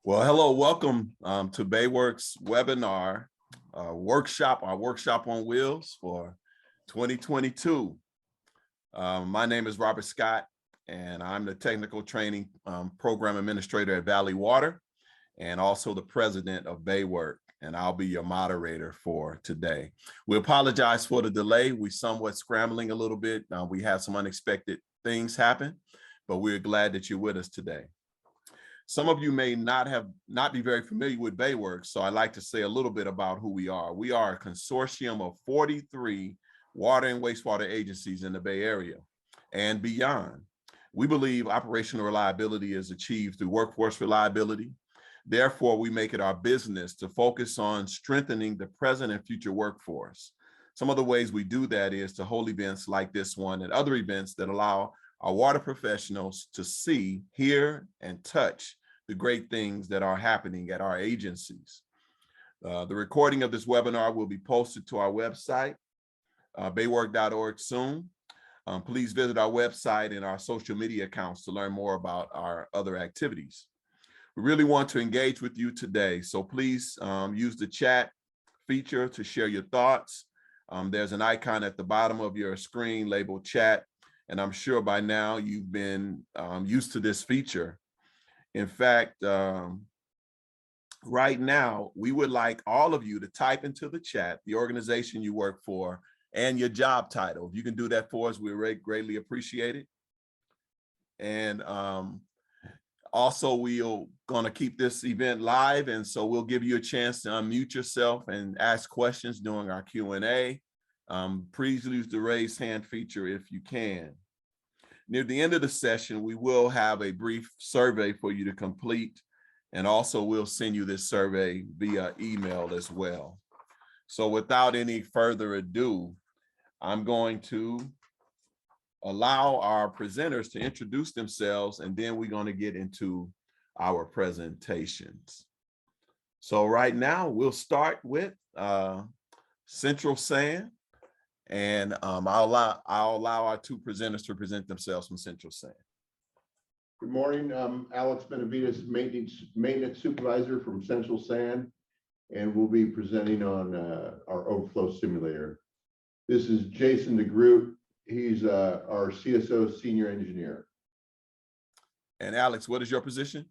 Well, hello, welcome to Baywork's webinar workshop, our workshop on wheels for 2022. My name is Robert Scott, and I'm the technical training program administrator at Valley Water, and also the president of Baywork, and I'll be your moderator for today. We apologize for the delay. We're somewhat scrambling a little bit. We had some unexpected things happen, but we're glad that you're with us today. Some of you may not be very familiar with Baywork, so I'd like to say a little bit about who we are. We are a consortium of 43 water and wastewater agencies in the Bay Area and beyond. We believe operational reliability is achieved through workforce reliability. Therefore, we make it our business to focus on strengthening the present and future workforce. Some of the ways we do that is to hold events like this one and other events that allow our water professionals to see, hear, and touch the great things that are happening at our agencies. The recording of this webinar will be posted to our website, baywork.org soon. Please visit our website and our social media accounts to learn more about our other activities. We really want to engage with you today, so please use the chat feature to share your thoughts. There's an icon at the bottom of your screen labeled chat, and I'm sure by now you've been used to this feature. In fact, right now, we would like all of you to type into the chat the organization you work for and your job title. If you can do that for us, we greatly appreciate it. And also, we're going to keep this event live, and so we'll give you a chance to unmute yourself and ask questions during our Q&A. Please use the raise hand feature if you can. Near the end of the session, we will have a brief survey for you to complete, and also we'll send you this survey via email as well. So without any further ado, I'm going to allow our presenters to introduce themselves, and then we're going to get into our presentations. So right now, we'll start with Central Sand. And I'll allow our two presenters to present themselves from Central Sand. Good morning. I'm Alex Benavides, maintenance supervisor from Central Sand, and we'll be presenting on our overflow simulator. This is Jason DeGroot. He's our CSO senior engineer. And Alex, what is your position?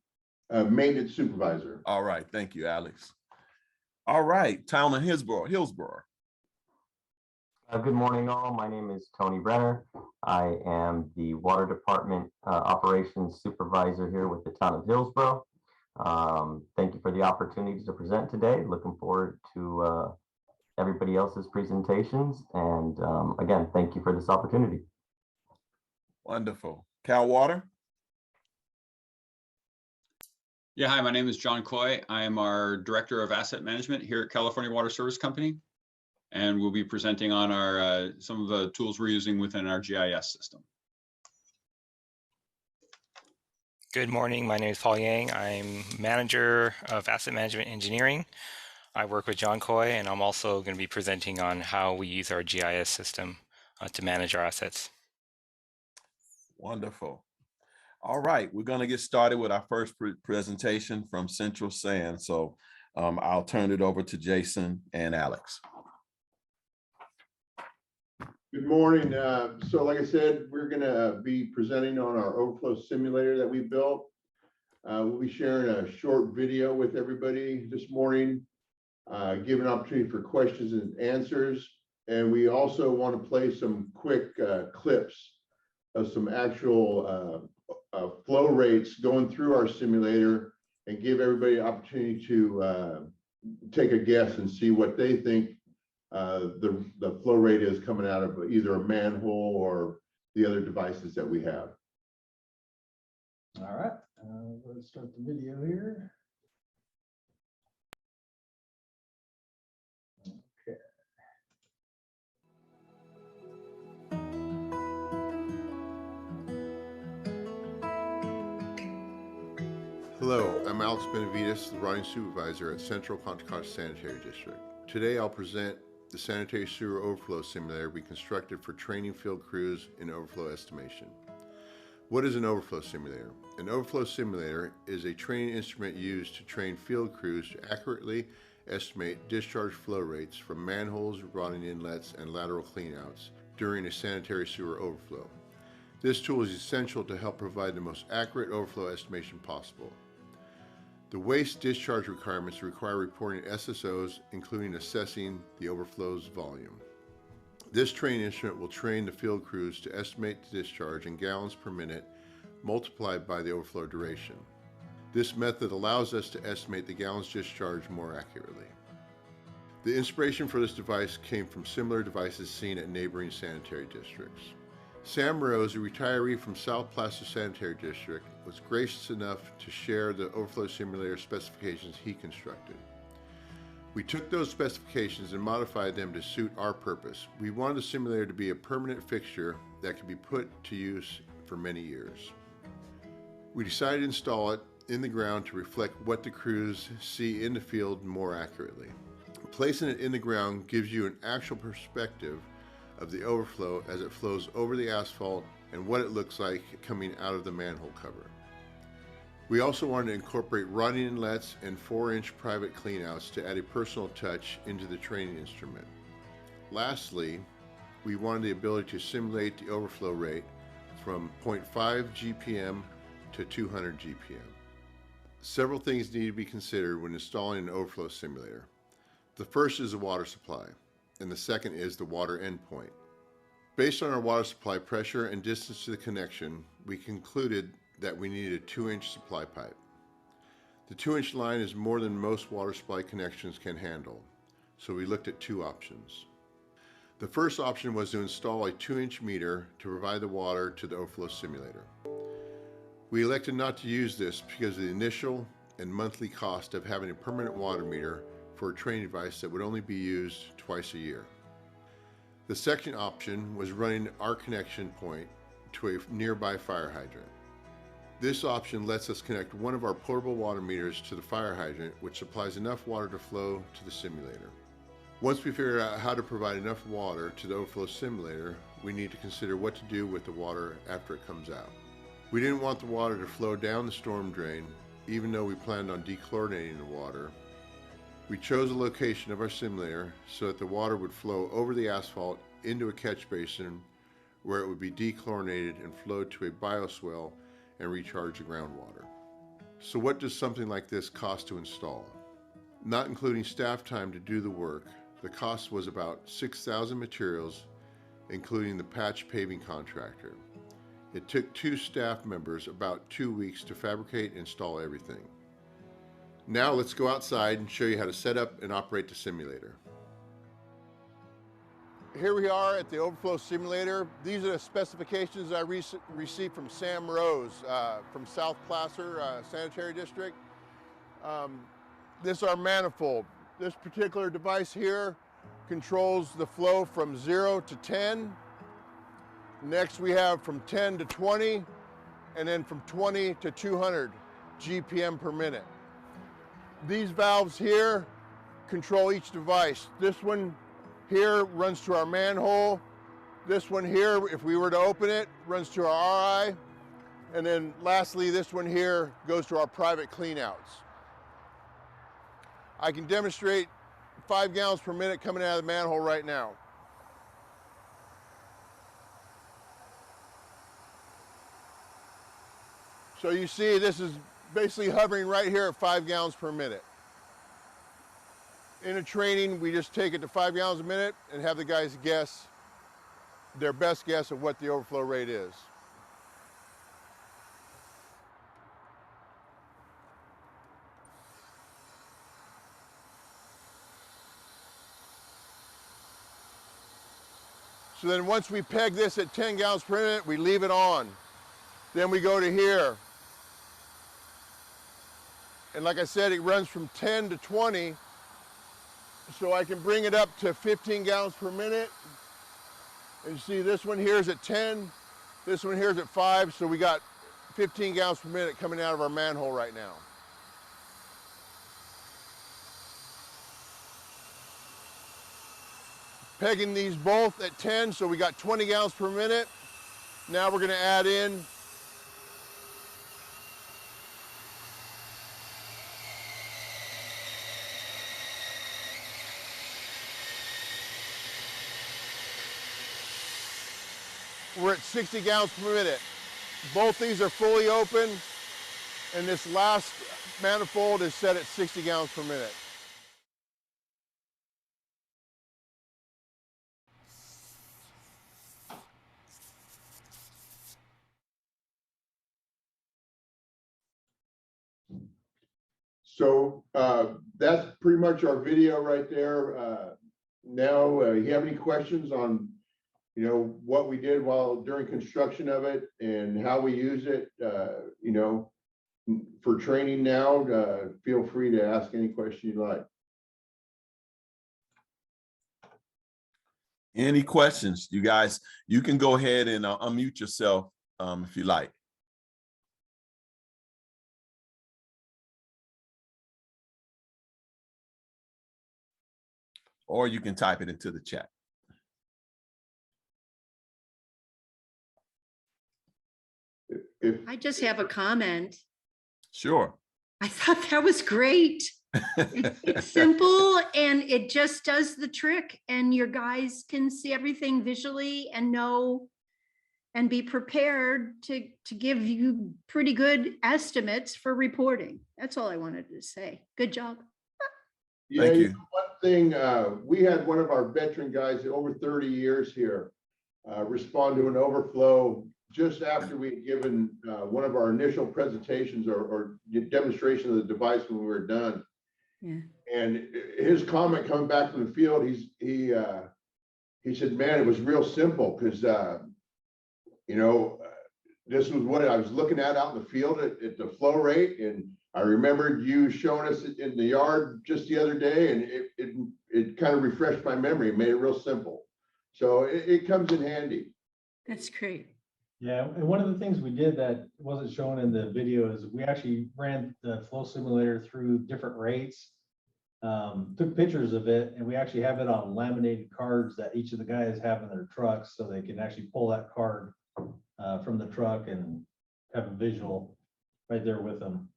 Maintenance supervisor. All right, thank you, Alex. All right, Town of Hillsborough. Good morning, all. My name is Tony Brenner. I am the Water Department Operations Supervisor here with the Town of Hillsborough. Thank you for the opportunity to present today. Looking forward to everybody else's presentations. And again, thank you for this opportunity. Wonderful. Cal Water? Yeah, hi, my name is John Coy. I am our Director of Asset Management here at California Water Service Company. And we'll be presenting on our some of the tools we're using within our GIS system. Good morning. My name is Paul Yang. I'm Manager of Asset Management Engineering. I work with John Coy, and I'm also going to be presenting on how we use our GIS system to manage our assets. Wonderful. All right, we're going to get started with our first presentation from Central Sand. So I'll turn it over to Jason and Alex. Good morning. So like I said, we're going to be presenting on our overflow simulator that we built. We'll be sharing a short video with everybody this morning, give an opportunity for questions and answers. And we also want to play some quick clips of some actual flow rates going through our simulator and give everybody an opportunity to take a guess and see what they think the flow rate is coming out of either a manhole or the other devices that we have. All right, let's start the video here. Okay. Hello, I'm Alex Benavides, the running supervisor at Central Contra Costa Sanitary District. Today I'll present the sanitary sewer overflow simulator we constructed for training field crews in overflow estimation. What is an overflow simulator? An overflow simulator is a training instrument used to train field crews to accurately estimate discharge flow rates from manholes, rotting inlets, and lateral cleanouts during a sanitary sewer overflow. This tool is essential to help provide the most accurate overflow estimation possible. The waste discharge requirements require reporting SSOs, including assessing the overflow's volume. This training instrument will train the field crews to estimate the discharge in gallons per minute multiplied by the overflow duration. This method allows us to estimate the gallons discharged more accurately. The inspiration for this device came from similar devices seen at neighboring sanitary districts. Sam Rose, a retiree from South Placer Sanitary District, was gracious enough to share the overflow simulator specifications he constructed. We took those specifications and modified them to suit our purpose. We wanted the simulator to be a permanent fixture that could be put to use for many years. We decided to install it in the ground to reflect what the crews see in the field more accurately. Placing it in the ground gives you an actual perspective of the overflow as it flows over the asphalt and what it looks like coming out of the manhole cover. We also wanted to incorporate rotting inlets and 4-inch private cleanouts to add a personal touch into the training instrument. Lastly, we wanted the ability to simulate the overflow rate from 0.5 GPM to 200 GPM. Several things need to be considered when installing an overflow simulator. The first is the water supply, and the second is the water endpoint. Based on our water supply pressure and distance to the connection, we concluded that we needed a 2-inch supply pipe. The 2-inch line is more than most water supply connections can handle, so we looked at two options. The first option was to install a 2-inch meter to provide the water to the overflow simulator. We elected not to use this because of the initial and monthly cost of having a permanent water meter for a training device that would only be used twice a year. The second option was running our connection point to a nearby fire hydrant. This option lets us connect one of our portable water meters to the fire hydrant, which supplies enough water to flow to the simulator. Once we figure out how to provide enough water to the overflow simulator, we need to consider what to do with the water after it comes out. We didn't want the water to flow down the storm drain, even though we planned on dechlorinating the water. We chose a location of our simulator so that the water would flow over the asphalt into a catch basin where it would be dechlorinated and flow to a bioswale and recharge the groundwater. So what does something like this cost to install? Not including staff time to do the work, the cost was about $6,000 materials, including the patch paving contractor. It took 2 staff members about 2 weeks to fabricate and install everything. Now let's go outside and show you how to set up and operate the simulator. Here we are at the overflow simulator. These are the specifications I received from Sam Rose from South Placer Sanitary District. This is our manifold. This particular device here controls the flow from 0 to 10. Next we have from 10 to 20, and then from 20 to 200 GPM per minute. These valves here control each device. This one here runs to our manhole. This one here, if we were to open it, runs to our RI. And then lastly, this one here goes to our private cleanouts. I can demonstrate 5 gallons per minute coming out of the manhole right now. So you see this is basically hovering right here at 5 gallons per minute. In a training, we just take it to 5 gallons a minute and have the guys guess their best guess of what the overflow rate is. So then once we peg this at 10 gallons per minute, we leave it on. Then we go to here. And like I said, it runs from 10 to 20. So I can bring it up to 15 gallons per minute. And you see this one here is at 10. This one here is at 5. So we got 15 gallons per minute coming out of our manhole right now. Pegging these both at 10, so we got 20 gallons per minute. Now we're going to add in we're at 60 gallons per minute. Both these are fully open, and this last manifold is set at 60 gallons per minute. So that's pretty much our video right there. Now, you have any questions on, you know, what we did during construction of it and how we use it, you know, for training now, feel free to ask any question you'd like. Any questions, you guys? You can go ahead and unmute yourself if you like. Or you can type it into the chat. I just have a comment. Sure. I thought that was great. It's simple and it just does the trick, and your guys can see everything visually and know and be prepared to give you pretty good estimates for reporting. That's all I wanted to say. Good job. Yeah, Thank you. know, one thing, we had one of our veteran guys over 30 years here respond to an overflow just after we had given one of our initial presentations or demonstration of the device when we were done. Yeah. And his comment coming back from the field, he said, man, it was real simple because, you know, this was what I was looking at out in the field at the flow rate. And I remembered you showing us in the yard just the other day, and it kind of refreshed my memory, made it real simple. So it comes in handy. That's great. Yeah, and one of the things we did that wasn't shown in the video is we actually ran the flow simulator through different rates, took pictures of it, and we actually have it on laminated cards that each of the guys have in their trucks, so they can actually pull that card from the truck and have a visual right there with them.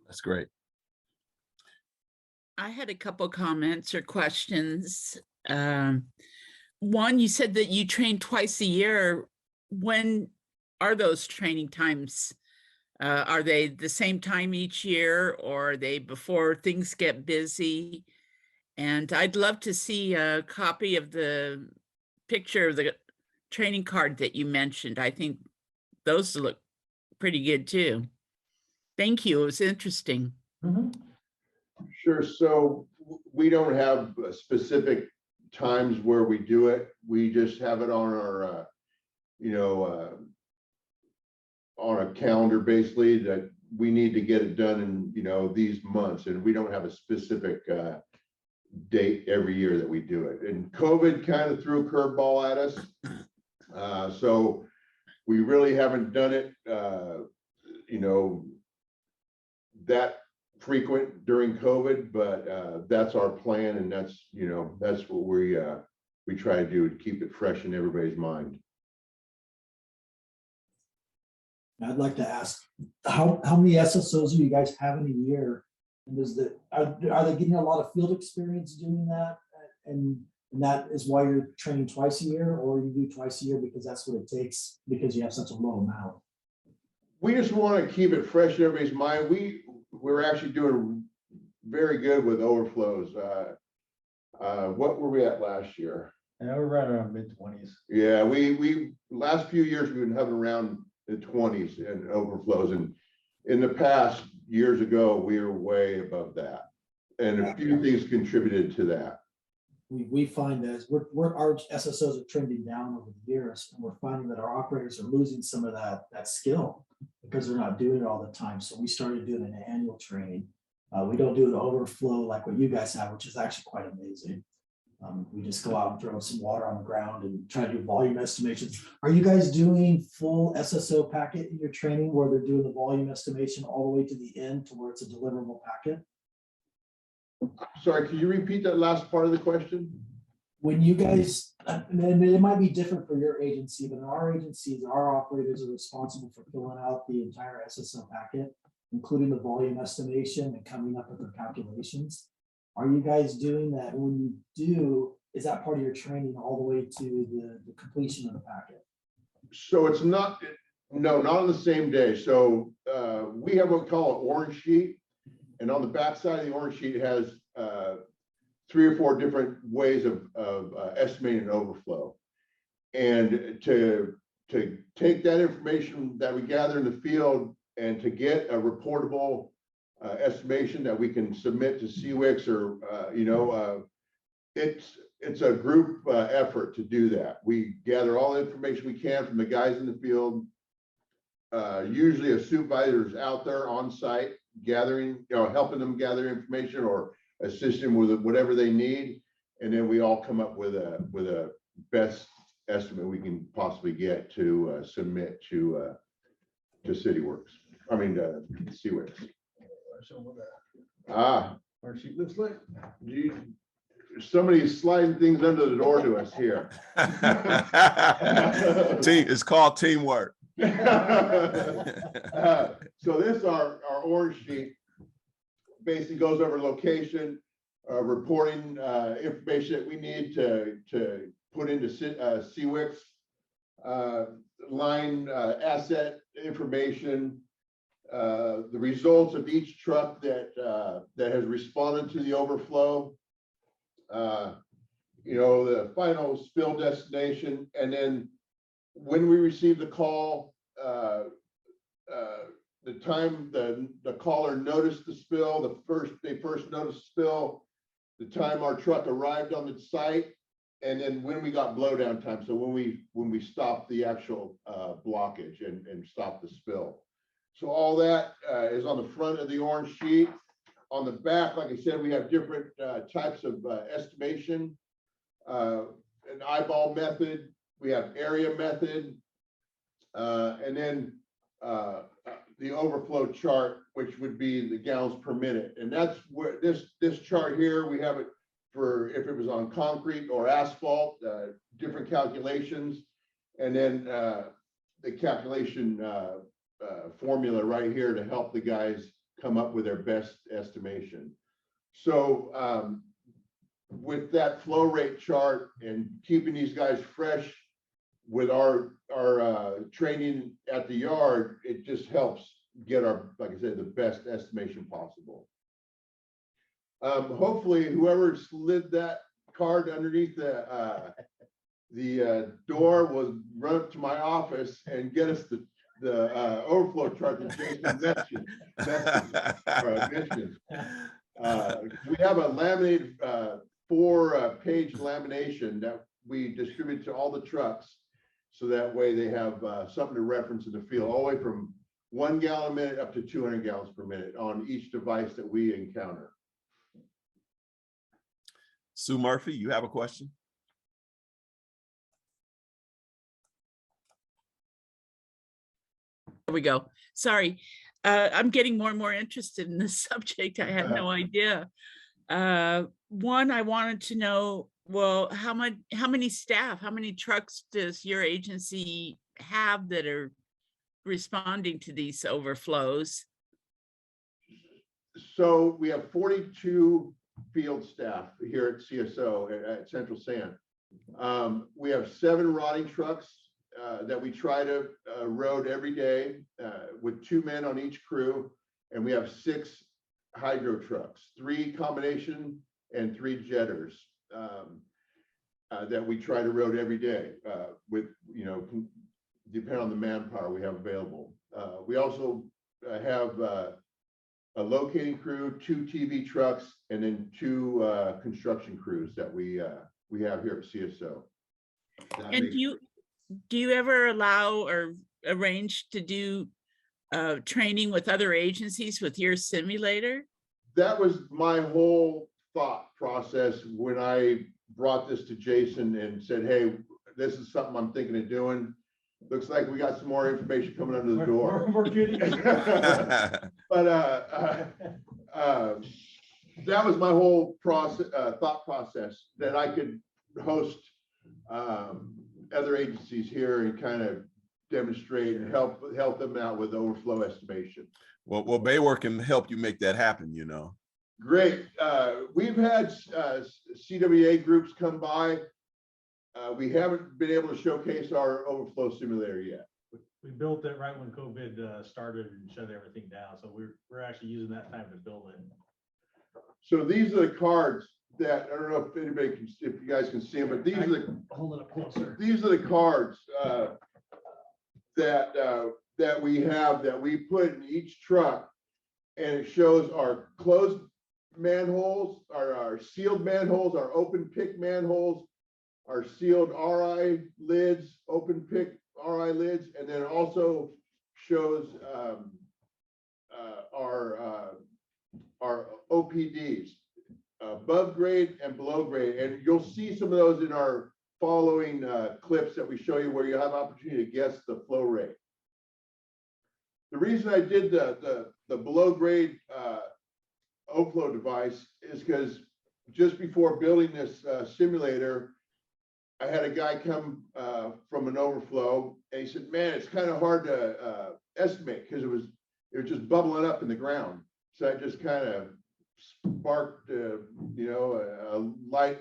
That's great. I had a couple comments or questions. One, you said that you train twice a year. When are those training times? Are they the same time each year, or are they before things get busy? And I'd love to see a copy of the picture of the training card that you mentioned. I think those look pretty good too. Thank you. It was interesting. Mm-hmm. Sure. So we don't have specific times where we do it. We just have it on our, you know, on a calendar basically that we need to get it done in, you know, these months. And we don't have a specific date every year that we do it. And COVID kind of threw a curveball at us. So we really haven't done it, you know, that frequent during COVID, but that's our plan, and that's, you know, that's what we try to do to keep it fresh in everybody's mind. I'd like to ask, how many SSOs do you guys have in a year? And are they getting a lot of field experience doing that? And that is why you're training twice a year, or you do twice a year because that's what it takes because you have such a low amount? We just want to keep it fresh in everybody's mind. We're actually doing very good with overflows. What were we at last year? Yeah, we're right around mid-20s. Yeah, we last few years we've been hovering around the 20s and overflows, and in the past years ago we were way above that, and a few things contributed to that. We find that our SSOs are trending down over the years, and we're finding that our operators are losing some of that skill because they're not doing it all the time. So we started doing an annual training. We don't do an overflow like what you guys have, which is actually quite amazing. We just go out and throw some water on the ground and try to do volume estimations. Are you guys doing full SSO packet in your training where they're doing the volume estimation all the way to the end to where it's a deliverable packet? Sorry, can you repeat that last part of the question? When you guys, and it might be different for your agency, but in our agencies, our operators are responsible for filling out the entire SSO packet, including the volume estimation and coming up with their calculations. Are you guys doing that? When you do, is that part of your training all the way to the completion of the packet? So it's not, no, not on the same day. So we have what we call an orange sheet. And on the back side of the orange sheet, it has 3 or 4 different ways of estimating an overflow. And to take that information that we gather in the field and to get a reportable estimation that we can submit to CWIX or, it's a group effort to do that. We gather all the information we can from the guys in the field. Usually a supervisor is out there on site gathering, helping them gather information or assisting with whatever they need. And then we all come up with a best estimate we can possibly get to submit to CityWorks. I mean, CWIX. Our sheet looks like. Somebody's sliding things under the door to us here. It's called teamwork. So this our orange sheet basically goes over location, reporting information that we need to put into CWIX, line asset information, the results of each truck that has responded to the overflow, the final spill destination, and then when we receive the call, the time the caller noticed the spill, they first noticed the spill, the time our truck arrived on the site, and then when we got blowdown time. So when we stopped the actual blockage and stopped the spill. So all that is on the front of the orange sheet. On the back, like I said, we have different types of estimation, an eyeball method, we have area method, and then the overflow chart, which would be the gallons per minute. And that's where this chart here, we have it for if it was on concrete or asphalt, different calculations, and then the calculation formula right here to help the guys come up with their best estimation. So with that flow rate chart and keeping these guys fresh with our training at the yard, it just helps get our, like I said, the best estimation possible. Hopefully whoever slid that card underneath the door will run up to my office and get us the overflow chart that Jason mentioned. We have a laminated 4-page lamination that we distribute to all the trucks, so that way they have something to reference in the field, all the way from 1 gallon a minute up to 200 gallons per minute on each device that we encounter. Sue Murphy, you have a question? There we go. Sorry. I'm getting more and more interested in this subject. I had no idea. One, I wanted to know, well, how many staff, how many trucks does your agency have that are responding to these overflows? So we have 42 field staff here at CSO at Central Sand. We have 7 rotting trucks that we try to road every day with 2 men on each crew, and we have 6 hydro trucks, 3 combination and 3 jetters that we try to road every day with, depending on the manpower we have available. We also have a locating crew, 2 TV trucks, and then 2 construction crews that we have here at CSO. And do you ever allow or arrange to do training with other agencies with your simulator? That was my whole thought process when I brought this to Jason and said, hey, this is something I'm thinking of doing. Looks like we got some more information coming under the door. We're getting But that was my whole process, thought process, that I could host other agencies here and kind of demonstrate and help them out with overflow estimation. Well, Baywork can help you make that happen, Great. We've had CWA groups come by. We haven't been able to showcase our overflow simulator yet. We built it right when COVID started and shut everything down. So we're actually using that time to build it. So these are the cards that, I don't know if anybody can, if you guys can see them, but these are the, Hold it up closer. these are the cards that we have, that we put in each truck, and it shows our closed manholes, our sealed manholes, our open pick manholes, our sealed RI lids, open pick RI lids, and then it also shows our OPDs, above grade and below grade, and you'll see some of those in our following clips that we show you, where you have opportunity to guess the flow rate. The reason I did the below grade overflow device is because just before building this simulator, I had a guy come from an overflow, and he said, "Man, it's kind of hard to estimate because it was just bubbling up in the ground." So I just kind of sparked, a light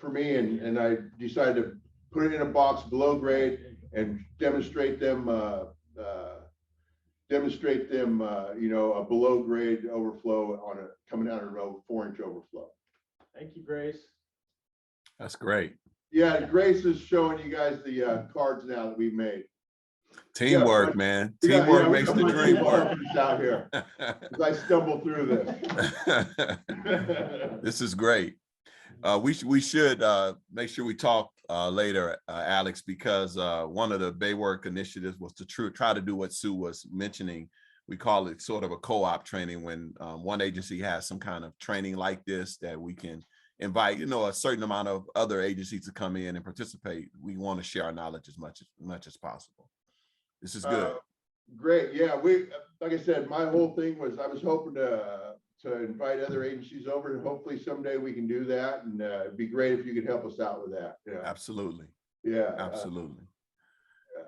for me, and I decided to put it in a box below grade and demonstrate them, a below grade overflow on coming down a road, 4-inch overflow. Thank you, Grace. That's great. Yeah, Grace is showing you guys the cards now that we've made. Teamwork, Yeah, man. Yeah, Teamwork yeah, makes the we- dream work. out here as I stumble through this. This is great. We should make sure we talk later, Alex, because one of the Baywork initiatives was to try to do what Sue was mentioning. We call it sort of a co-op training, when one agency has some kind of training like this, that we can invite, a certain amount of other agencies to come in and participate. We want to share our knowledge as much as possible. This is good. Great. Yeah, like I said, my whole thing was I was hoping to invite other agencies over, and hopefully someday we can do that. And it'd be great if you could help us out with that. Yeah. Absolutely. Yeah. Absolutely.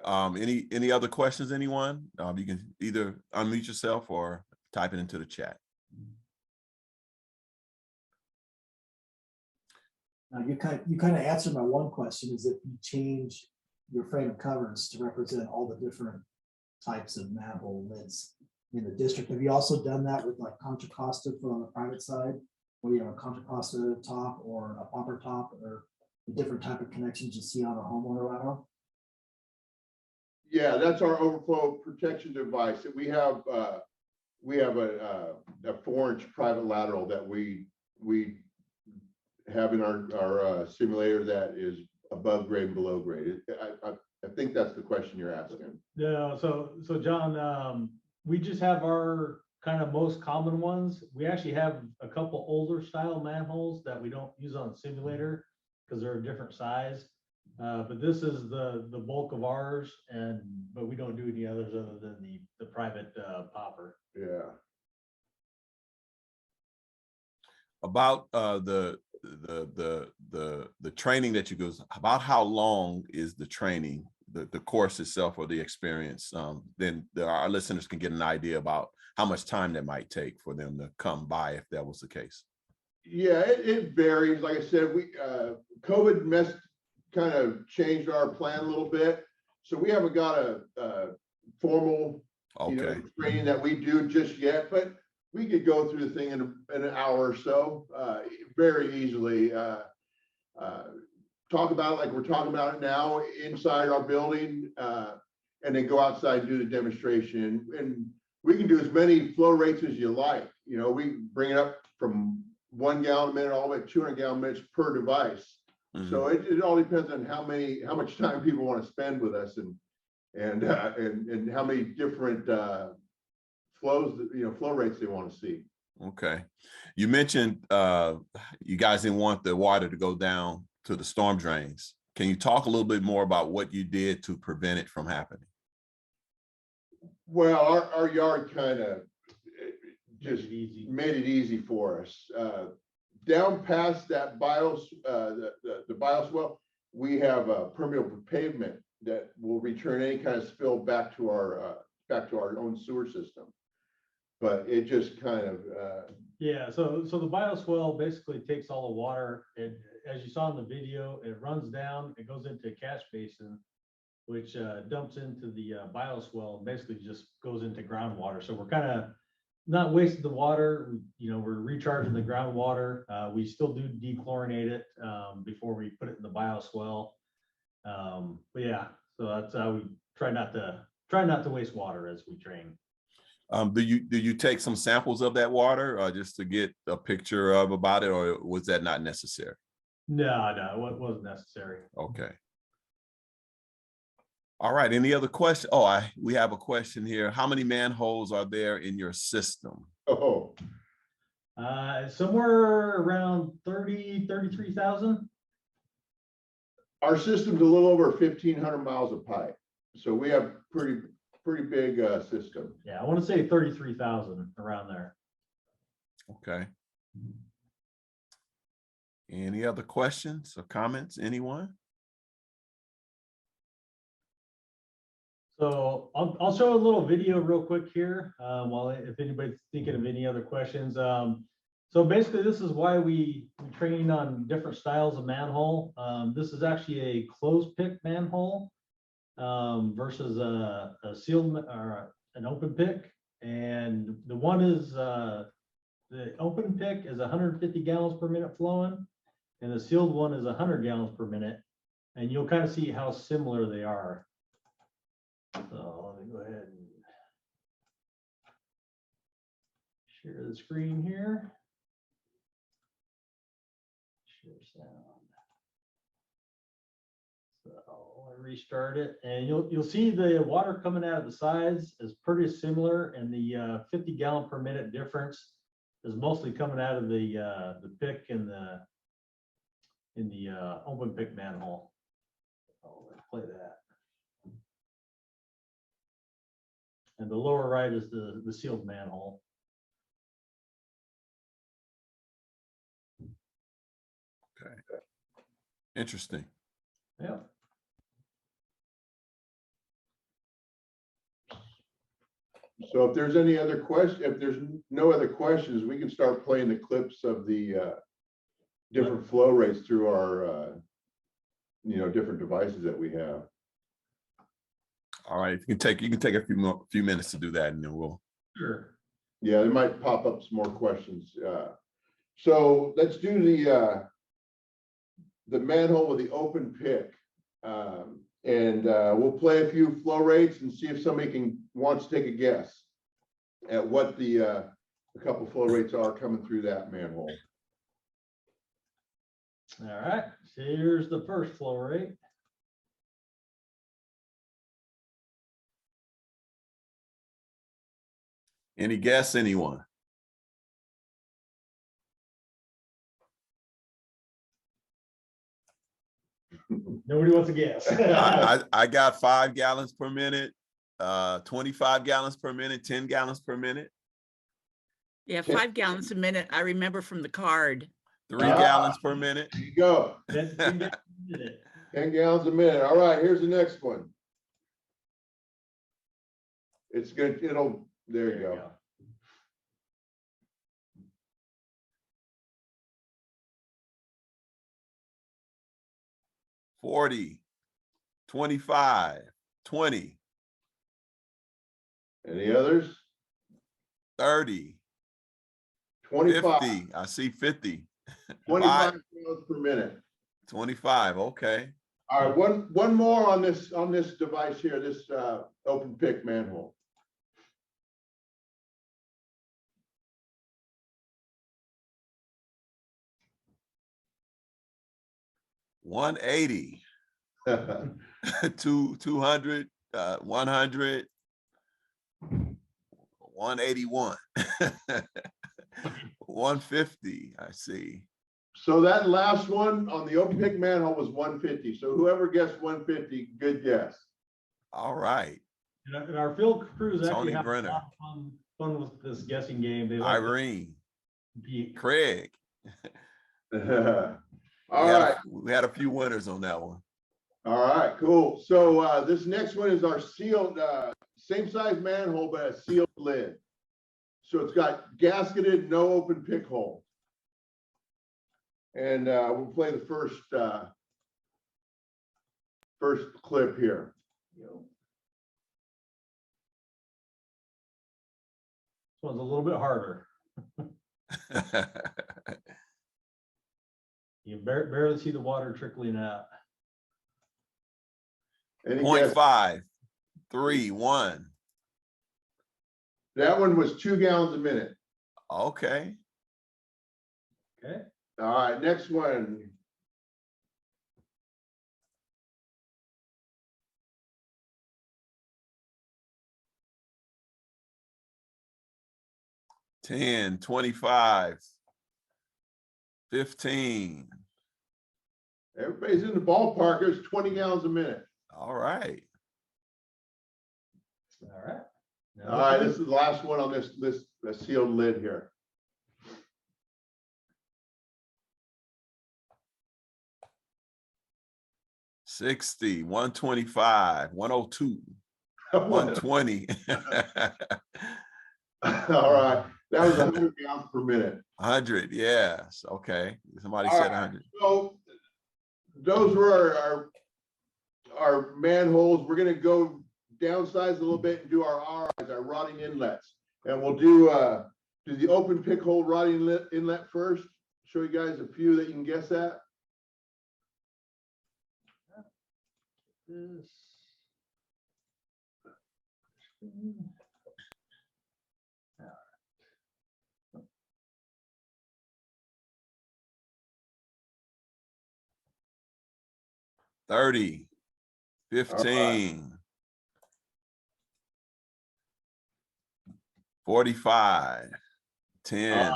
Any other questions, anyone? You can either unmute yourself or type it into the chat. You kind of answered my one question, is if you change your frame of covers to represent all the different types of manhole lids in the district. Have you also done that with like Contra Costa on the private side, where you have a Contra Costa top or a popper top, or the different type of connections you see on a homeowner lateral? Yeah, that's our overflow protection device. We have a 4-inch private lateral that we have in our simulator that is above grade and below grade. I think that's the question you're asking. Yeah, so John, we just have our kind of most common ones. We actually have a couple older style manholes that we don't use on the simulator because they're a different size. But this is the bulk of ours, but we don't do any others other than the private popper. Yeah. About the training that you go, about how long is the training, the course itself, or the experience? Then our listeners can get an idea about how much time that might take for them to come by, if that was the case. Yeah, it varies. Like I said, COVID kind of changed our plan a little bit, so we haven't got a formal training that we do just yet, but we could go through the thing in an hour or so, very easily. Talk about it like we're talking about it now inside our building, and then go outside and do the demonstration. And we can do as many flow rates as you like. We bring it up from 1 gallon a minute all the way to 200 gallon minutes per device. Mm-hmm. So it all depends on how much time people want to spend with us, and how many different flows, flow rates they want to see. Okay. You mentioned you guys didn't want the water to go down to the storm drains. Can you talk a little bit more about what you did to prevent it from happening? Well, our yard kind of just made it easy for us. Down past that the bioswale, we have a permeable pavement that will return any kind of spill back to our own sewer system. but it just kind of, Yeah, so the bioswale basically takes all the water, and as you saw in the video, it runs down, it goes into a catch basin, which dumps into the bioswale, and basically just goes into groundwater. So we're kind of not wasting the water, you know, we're recharging the groundwater. We still do dechlorinate it before we put it in the bioswale. But yeah, so that's how we try not to waste water as we train. Do you take some samples of that water just to get a picture of about it, or was that not necessary? No, it wasn't necessary. Okay. All right. Any other question? Oh, we have a question here. How many manholes are there in your system? oh, Somewhere around 33,000. our system's a little over 1,500 miles of pipe. So we have pretty big system. Yeah, I want to say 33,000 around there. Okay. Any other questions or comments? Anyone? So I'll show a little video real quick here while if anybody's thinking of any other questions. So basically, this is why we train on different styles of manhole. This is actually a closed pick manhole versus a sealed or an open pick. And the one is the open pick is 150 gallons per minute flowing, and the sealed one is 100 gallons per minute. And you'll kind of see how similar they are. So let me go ahead and share the screen here. Share sound. So I restart it, and you'll see the water coming out of the sides is pretty similar, and the 50 gallon per minute difference is mostly coming out of the pick and in the open pick manhole. Oh, let's play that. And the lower right is the sealed manhole. Okay. Interesting. Yeah. So if there's any other if there's no other questions, we can start playing the clips of the different flow rates through our, different devices that we have. All right. You can take a few minutes to do that, and then we'll. Sure. Yeah, there might pop up some more questions. So let's do the manhole with the open pick. And we'll play a few flow rates and see if somebody wants to take a guess at what a couple flow rates are coming through that manhole. All right. So here's the first flow rate. Any guess, anyone? Nobody wants to guess. I got 5 gallons per minute, 25 gallons per minute, 10 gallons per minute. Yeah, 5 gallons a minute. I remember from the card. 3 gallons per minute. There you go. 10 gallons a minute. 10 gallons a minute. All right, here's the next one. It's good. There you go. 40, 25, 20. Any others? 30, 25. 50. I see 50. 25 gallons per minute. 25. Okay. All right, one more on this device here, this open pick manhole. $180, 200, 100, 181, 150. I see. So that last one on the open pick manhole was 150. So whoever guessed 150, good guess. All right. And our field crews actually Tony have Brenner. a lot of fun with this guessing game. They like Irene, to Craig. All right. We had a few winners on that one. All right, cool. So this next one is our sealed, same size manhole, but a sealed lid. So it's got gasketed, no open pick hole. And we'll play the first clip here. This one's a little bit harder. You barely see the water trickling out. Any 0.5, 3, 1. That one was 2 gallons a minute. Okay. Okay. All right, next one. $10, 25, 15. Everybody's in the ballpark. There's 20 gallons a minute. All right. All right. Now All right, this is the last one on this sealed lid here. $60, 125, 102, 120. All right, that was 100 gallons per minute. 100, yes. Okay. Somebody All said right, 100. so those were our manholes. We're gonna go downsize a little bit and do our RIs, our rotting inlets. And we'll do the open pick hole rotting inlet first. Show you guys a few that you can guess at. This. 30, 15, 45, 10.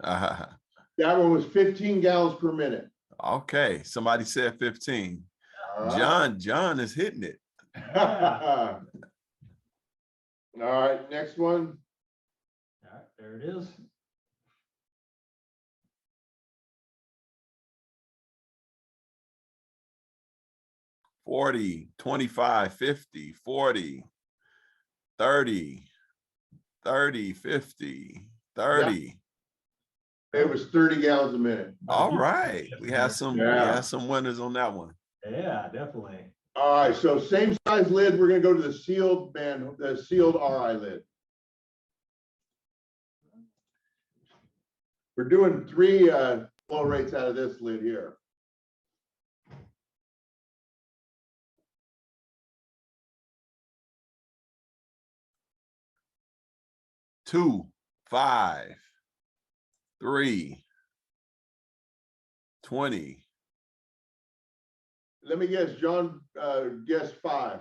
That one was 15 gallons per minute. Okay, somebody said 15. All right. John is hitting it. All right, next one. All right, there it is. $40, 25, 50, 40, 30, 30, 50, 30. It was 30 gallons a minute. All right. We have some winners on that one. Yeah, definitely. All right, so same size lid. We're gonna go to the sealed RI lid. We're doing 3 flow rates out of this lid here. Two, 5, 3, 20. Let me guess, John guessed 5.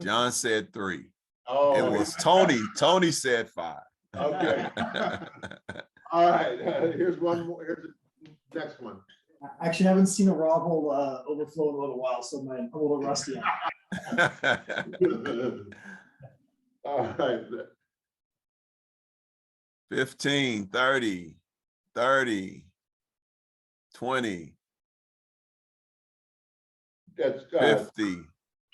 John said 3. Oh, It was Tony. Tony said 5. okay. All right, here's one more. Here's the next one. I actually haven't seen a raw hole overflow in a little while, so I'm a little rusty on it. All right. 15, 30, 30, 20, That's 50.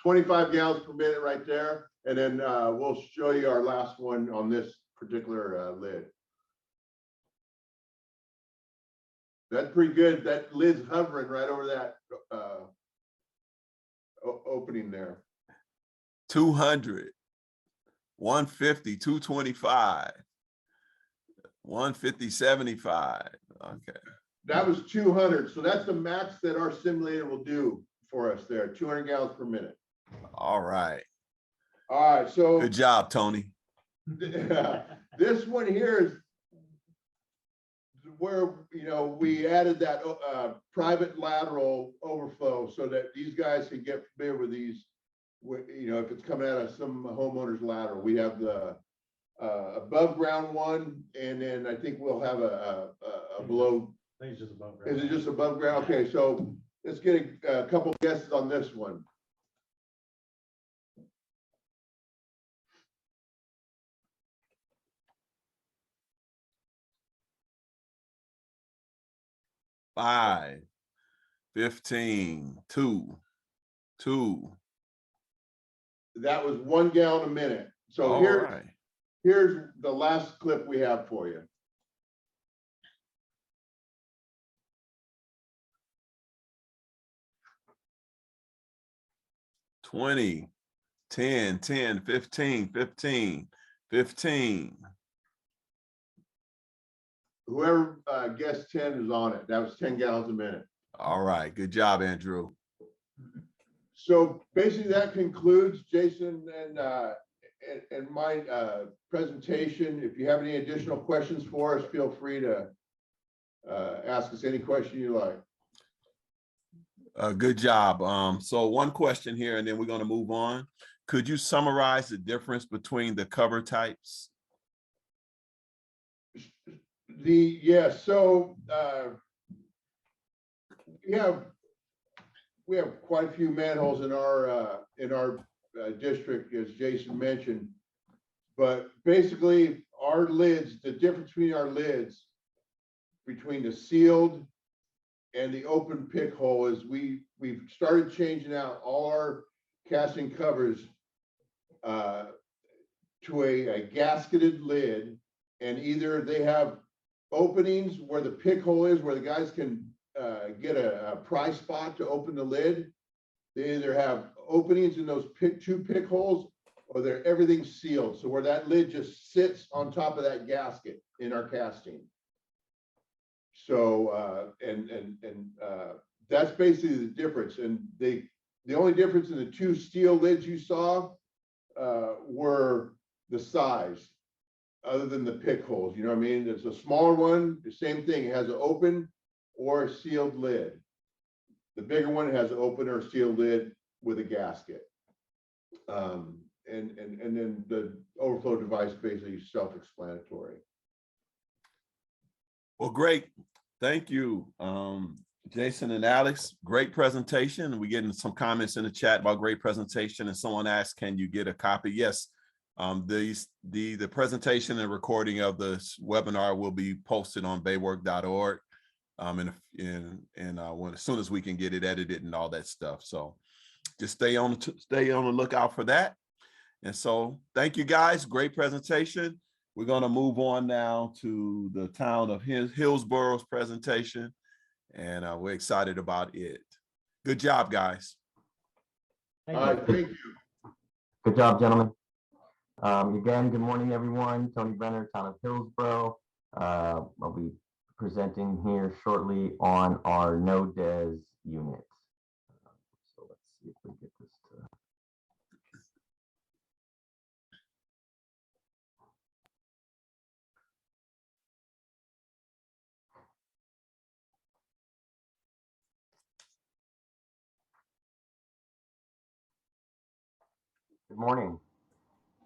25 gallons per minute right there. And then we'll show you our last one on this particular lid. That's pretty good. That lid's hovering right over that opening there. 200, 150, 225, 150, 75. Okay. That was 200. So that's the max that our simulator will do for us there, 200 gallons per minute. All right. All right, so Good job, Tony. this one here is where, we added that private lateral overflow so that these guys can get familiar with these, if it's coming out of some homeowner's lateral. We have the above ground one, and then I think we'll have a below. I think it's just above ground. Is it just above ground? Okay, so let's get a couple guesses on this one. Five, 15, 2, 2. That was 1 gallon a minute. So All here, right. Here's the last clip we have for you. 20, 10, 10, 15, 15, 15. Whoever guessed 10 is on it. That was 10 gallons a minute. All right, good job, Andrew. So basically that concludes Jason and my presentation. If you have any additional questions for us, feel free to ask us any question you like. Good job. So one question here, and then we're going to move on. Could you summarize the difference between the cover types? So we have quite a few manholes in our district, as Jason mentioned. But basically, our lids, the difference between our lids between the sealed and the open pick hole is we've started changing out all our casting covers to a gasketed lid, and either they have openings where the pick hole is, where the guys can get a pry spot to open the lid. They either have openings in those two pick holes, or everything's sealed. So where that lid just sits on top of that gasket in our casting. So that's basically the difference. And the only difference in the two steel lids you saw were the size, other than the pick holes. You know what I mean? It's a smaller one, the same thing. It has an open or a sealed lid. The bigger one has an open or sealed lid with a gasket. And then the overflow device basically self-explanatory. Well, great. Thank you, Jason and Alex. Great presentation. We're getting some comments in the chat about great presentation. And someone asked, can you get a copy? Yes. The presentation and recording of this webinar will be posted on baywork.org. As soon as we can get it edited and all that stuff. So just stay on the lookout for that. And so thank you guys. Great presentation. We're going to move on now to the town of Hillsboro's presentation, and we're excited about it. Good job, guys. Thank you. Good job, gentlemen. Again, good morning, everyone. Tony Brenner, town of Hillsboro. I'll be presenting here shortly on our no-des unit. So let's see if we get this to... Good morning.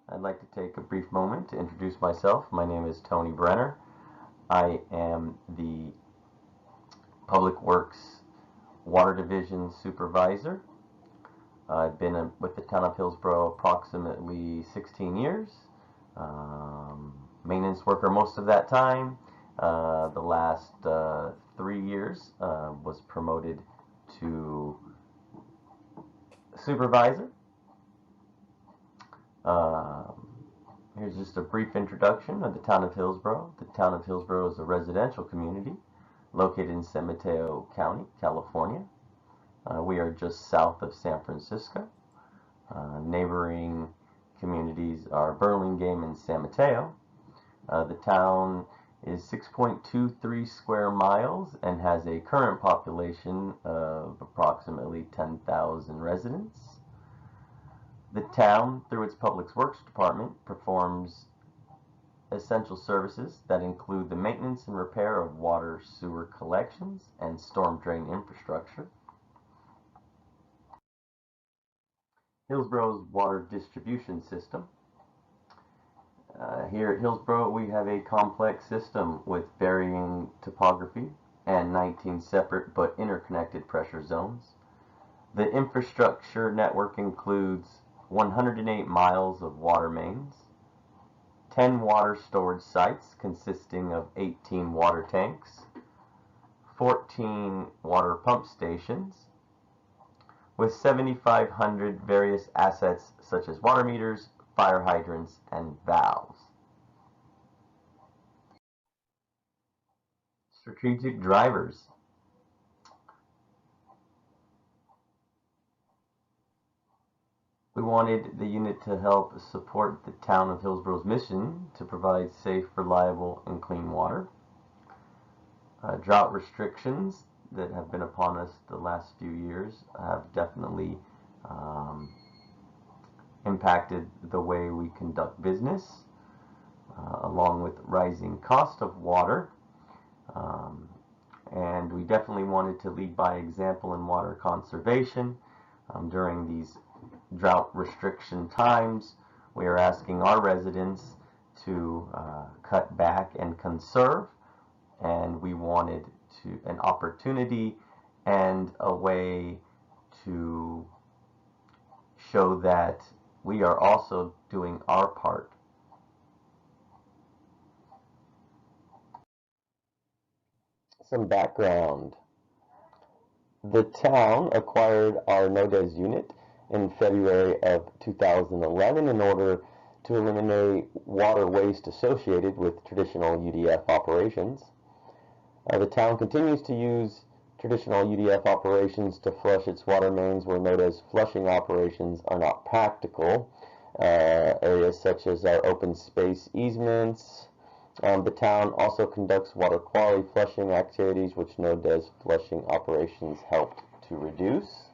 I'd like to take a brief moment to introduce myself. My name is Tony Brenner. I am the Public Works Water Division Supervisor. I've been with the town of Hillsboro approximately 16 years. Maintenance worker most of that time. The last 3 years was promoted to supervisor. Here's just a brief introduction of the town of Hillsboro. The town of Hillsboro is a residential community located in San Mateo County, California. We are just south of San Francisco. Neighboring communities are Burlingame and San Mateo. The town is 6.23 square miles and has a current population of approximately 10,000 residents. The town, through its Public Works Department, performs essential services that include the maintenance and repair of water sewer collections and storm drain infrastructure. Hillsboro's water distribution system. Here at Hillsboro, we have a complex system with varying topography and 19 separate but interconnected pressure zones. The infrastructure network includes 108 miles of water mains, 10 water storage sites consisting of 18 water tanks, 14 water pump stations, with 7,500 various assets such as water meters, fire hydrants, and valves. Strategic drivers. We wanted the unit to help support the town of Hillsboro's mission to provide safe, reliable, and clean water. Drought restrictions that have been upon us the last few years have definitely impacted the way we conduct business, along with rising cost of water. And we definitely wanted to lead by example in water conservation during these drought restriction times. We are asking our residents to cut back and conserve, and we wanted an opportunity and a way to show that we are also doing our part. Some background. The town acquired our NODES unit in February of 2011 in order to eliminate water waste associated with traditional UDF operations. The town continues to use traditional UDF operations to flush its water mains where NODES flushing operations are not practical. Areas such as our open space easements. The town also conducts water quality flushing activities which NODES flushing operations helped to reduce.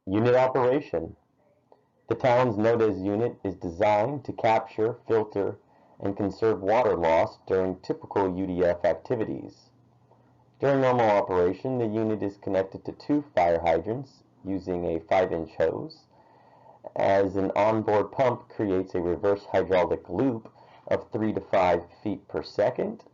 Unit operation. The town's NODES unit is designed to capture, filter, and conserve water loss during typical UDF activities. During normal operation, the unit is connected to 2 fire hydrants using a 5-inch hose, as an onboard pump creates a reverse hydraulic loop of 3 to 5 feet per second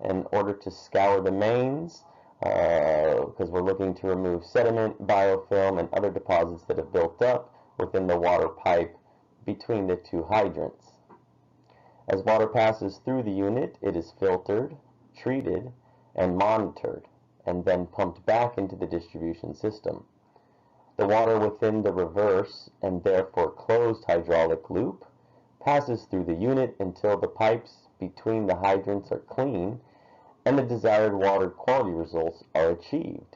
in order to scour the mains, because we're looking to remove sediment, biofilm, and other deposits that have built up within the water pipe between the 2 hydrants. As water passes through the unit, it is filtered, treated, and monitored, and then pumped back into the distribution system. The water within the reverse and therefore closed hydraulic loop passes through the unit until the pipes between the hydrants are clean and the desired water quality results are achieved.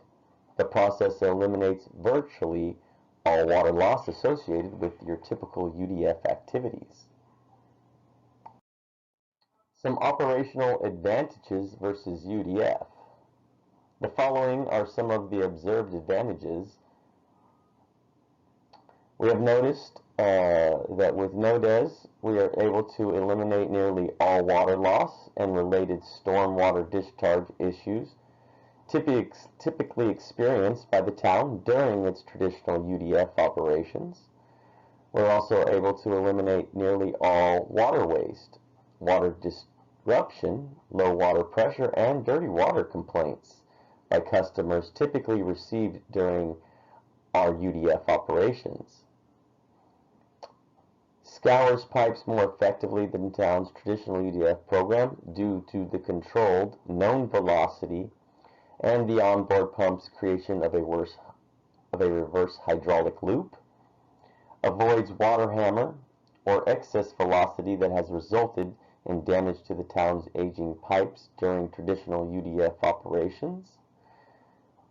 The process eliminates virtually all water loss associated with your typical UDF activities. Some operational advantages versus UDF. The following are some of the observed advantages. We have noticed that with NODES, we are able to eliminate nearly all water loss and related stormwater discharge issues typically experienced by the town during its traditional UDF operations. We're also able to eliminate nearly all water waste, water disruption, low water pressure, and dirty water complaints by customers typically received during our UDF operations. Scours pipes more effectively than the town's traditional UDF program due to the controlled, known velocity and the onboard pump's creation of a reverse hydraulic loop. Avoids water hammer or excess velocity that has resulted in damage to the town's aging pipes during traditional UDF operations.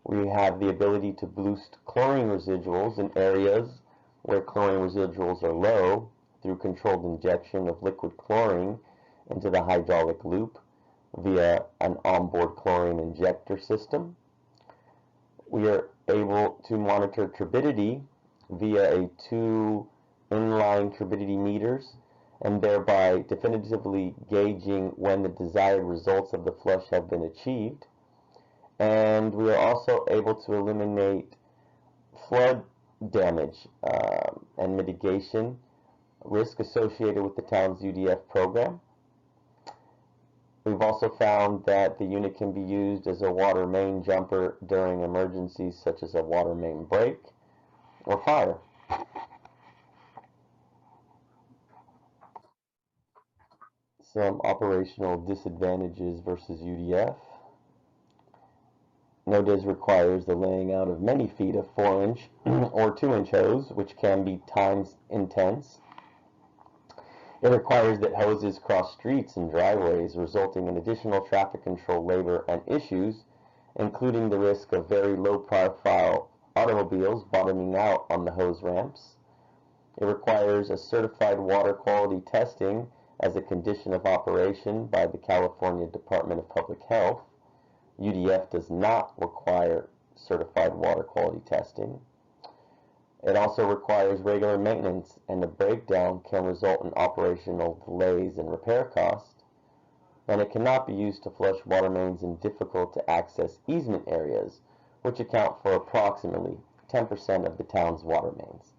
We have the ability to boost chlorine residuals in areas where chlorine residuals are low through controlled injection of liquid chlorine into the hydraulic loop via an onboard chlorine injector system. We are able to monitor turbidity via 2 inline turbidity meters and thereby definitively gauging when the desired results of the flush have been achieved. And we are also able to eliminate flood damage and mitigation risk associated with the town's UDF program. We've also found that the unit can be used as a water main jumper during emergencies such as a water main break or fire. Some operational disadvantages versus UDF. NODES requires the laying out of many feet of 4-inch or 2-inch hose, which can be time intense. It requires that hoses cross streets and driveways, resulting in additional traffic control labor and issues, including the risk of very low-profile automobiles bottoming out on the hose ramps. It requires a certified water quality testing as a condition of operation by the California Department of Public Health. UDF does not require certified water quality testing. It also requires regular maintenance, and a breakdown can result in operational delays and repair costs. And it cannot be used to flush water mains in difficult to access easement areas, which account for approximately 10% of the town's water mains.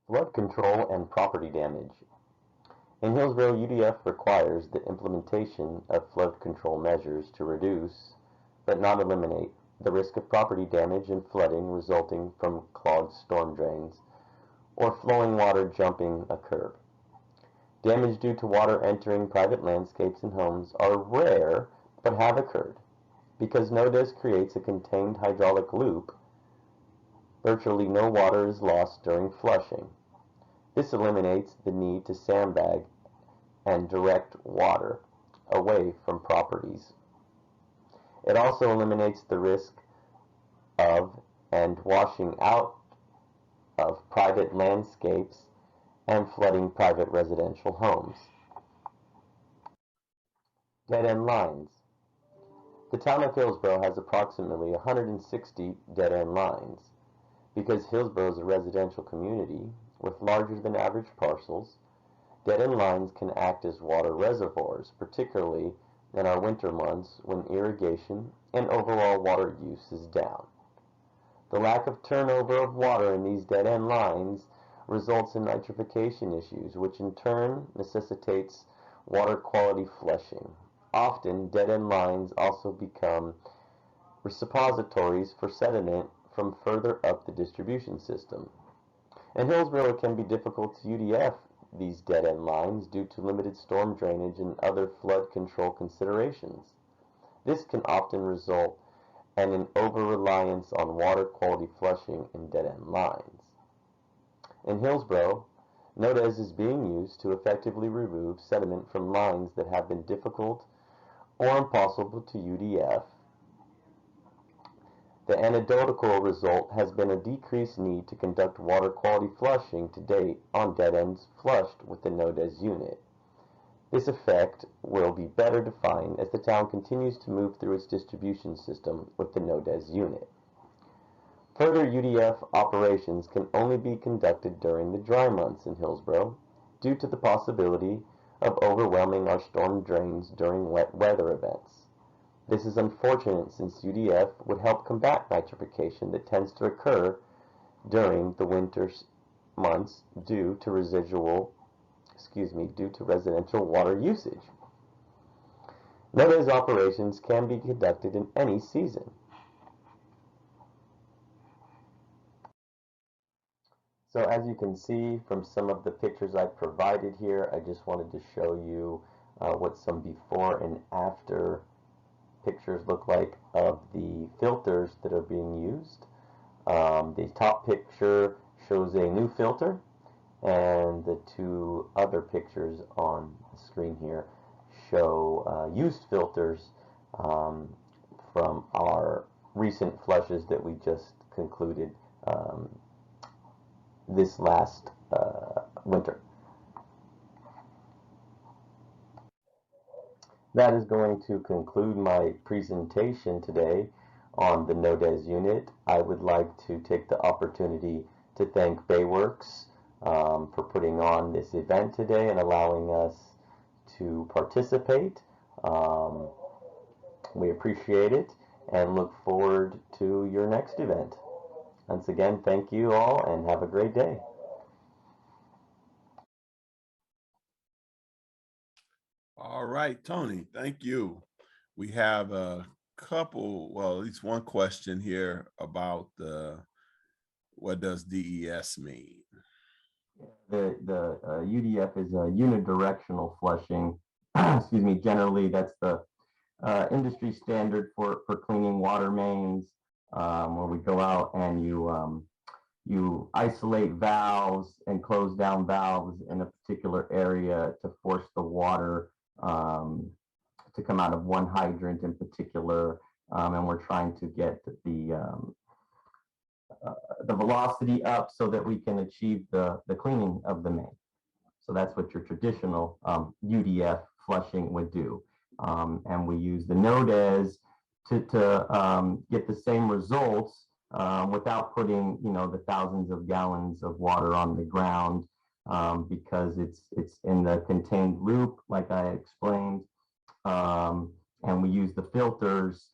Flood control and property damage. In Hillsborough, UDF requires the implementation of flood control measures to reduce, but not eliminate, the risk of property damage and flooding resulting from clogged storm drains or flowing water jumping a curb. Damage due to water entering private landscapes and homes are rare but have occurred. Because NODES creates a contained hydraulic loop, virtually no water is lost during flushing. This eliminates the need to sandbag and direct water away from properties. It also eliminates the risk of and washing out of private landscapes and flooding private residential homes. Dead-end lines. The town of Hillsborough has approximately 160 dead-end lines. Because Hillsborough is a residential community with larger than average parcels, dead-end lines can act as water reservoirs, particularly in our winter months when irrigation and overall water use is down. The lack of turnover of water in these dead-end lines results in nitrification issues, which in turn necessitates water quality flushing. Often, dead-end lines also become repositories for sediment from further up the distribution system. In Hillsborough, it can be difficult to UDF these dead-end lines due to limited storm drainage and other flood control considerations. This can often result in an over-reliance on water quality flushing in dead-end lines. In Hillsborough, NODES is being used to effectively remove sediment from lines that have been difficult or impossible to UDF. The anecdotal result has been a decreased need to conduct water quality flushing to date on dead ends flushed with the NODES unit. This effect will be better defined as the town continues to move through its distribution system with the NODES unit. Further UDF operations can only be conducted during the dry months in Hillsborough due to the possibility of overwhelming our storm drains during wet weather events. This is unfortunate since UDF would help combat nitrification that tends to occur during the winter months due to residential water usage. NODES operations can be conducted in any season. So as you can see from some of the pictures I've provided here, I just wanted to show you what some before and after pictures look like of the filters that are being used. The top picture shows a new filter, and the two other pictures on the screen here show used filters from our recent flushes that we just concluded this last winter. That is going to conclude my presentation today on the NODES unit. I would like to take the opportunity to thank Bayworks for putting on this event today and allowing us to participate. We appreciate it and look forward to your next event. Once again, thank you all and have a great day. All right, Tony, thank you. We have a couple, well, at least one question here about what does DES mean? The UDF is a unidirectional flushing. Excuse me. Generally, that's the industry standard for cleaning water mains, where we go out and you you isolate valves and close down valves in a particular area to force the water to come out of one hydrant in particular. And we're trying to get the velocity up so that we can achieve the cleaning of the main. So that's what your traditional UDF flushing would do. And we use the NODES to get the same results without putting, the thousands of gallons of water on the ground, because it's in the contained loop, like I explained. And we use the filters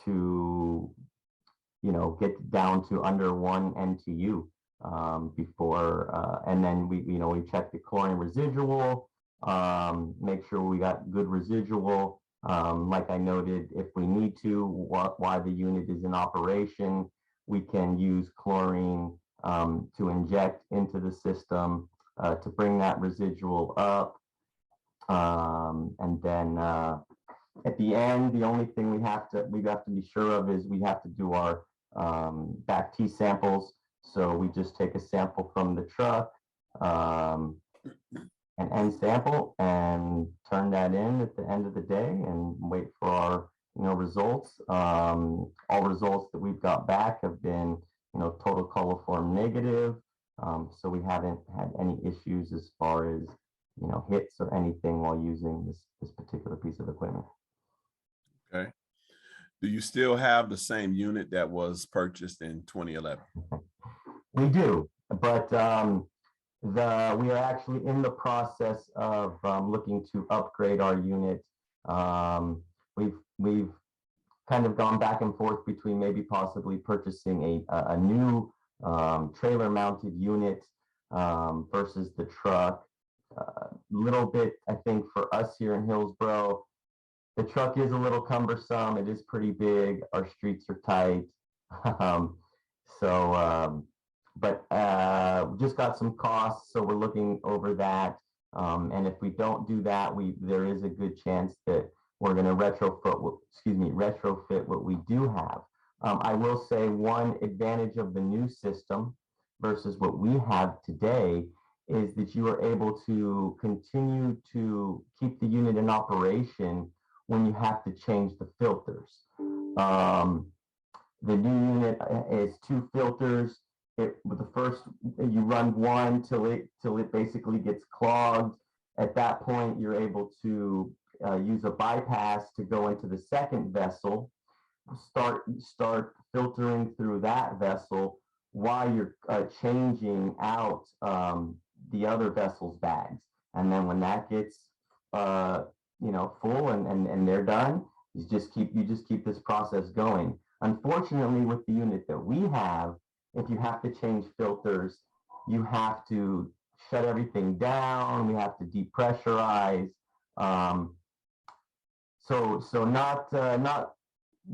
to, get down to under 1 NTU before, and then we check the chlorine residual, make sure we got good residual. Like I noted, if we need to, while the unit is in operation, we can use chlorine to inject into the system to bring that residual up. And then at the end, the only thing we have to be sure of is we have to do our back T samples. So we just take a sample from the truck, an end sample, and turn that in at the end of the day and wait for our results. All results that we've got back have been total coliform negative. So we haven't had any issues as far as hits or anything while using this particular piece of equipment. Okay. Do you still have the same unit that was purchased in 2011? We do, but we are actually in the process of looking to upgrade our unit. We've kind of gone back and forth between maybe possibly purchasing a new trailer mounted unit versus the truck. Little bit, I think, for us here in Hillsborough, the truck is a little cumbersome. It is pretty big. Our streets are tight. But we just got some costs, so we're looking over that. And if we don't do that, there is a good chance that we're going to retrofit what we do have. I will say one advantage of the new system versus what we have today is that you are able to continue to keep the unit in operation when you have to change the filters. The new unit is 2 filters. With the first, you run one till it basically gets clogged. At that point, you're able to use a bypass to go into the second vessel, start filtering through that vessel while you're changing out the other vessel's bags. And then when that gets full and they're done, you just keep this process going. Unfortunately, with the unit that we have, if you have to change filters, you have to shut everything down. We have to depressurize. So not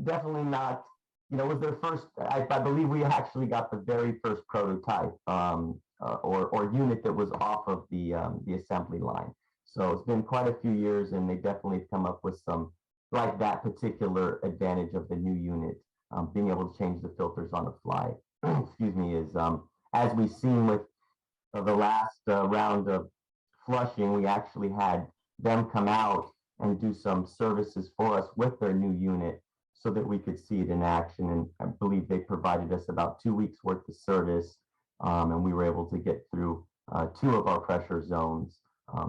definitely not. Was their first. I believe we actually got the very first prototype or unit that was off of the assembly line. So it's been quite a few years, and they definitely come up with some like that particular advantage of the new unit, being able to change the filters on the fly. Excuse me, is as we've seen with the last round of flushing, we actually had them come out and do some services for us with their new unit so that we could see it in action. And I believe they provided us about 2 weeks worth of service, and we were able to get through 2 of our pressure zones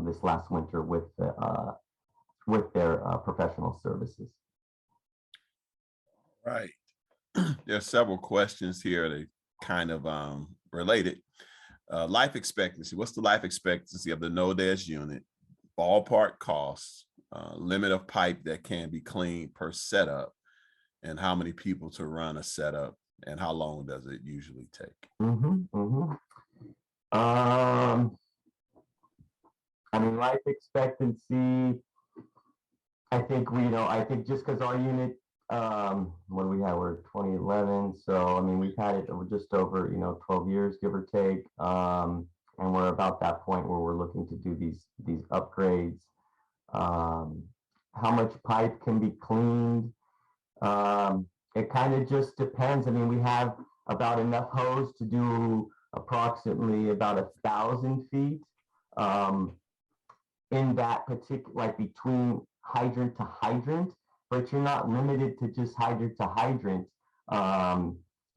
this last winter with their professional services. Right. There are several questions here that kind of related. Life expectancy. What's the life expectancy of the NODES unit? Ballpark costs, limit of pipe that can be cleaned per setup, and how many people to run a setup, and how long does it usually take? I mean, life expectancy, I think just because our unit, what do we have? We're 2011, so I mean we've had it just over 12 years, give or take, and we're about that point where we're looking to do these upgrades. How much pipe can be cleaned? It kind of just depends. I mean, we have about enough hose to do approximately about 1,000 feet in that particular, like between hydrant to hydrant, but you're not limited to just hydrant to hydrant.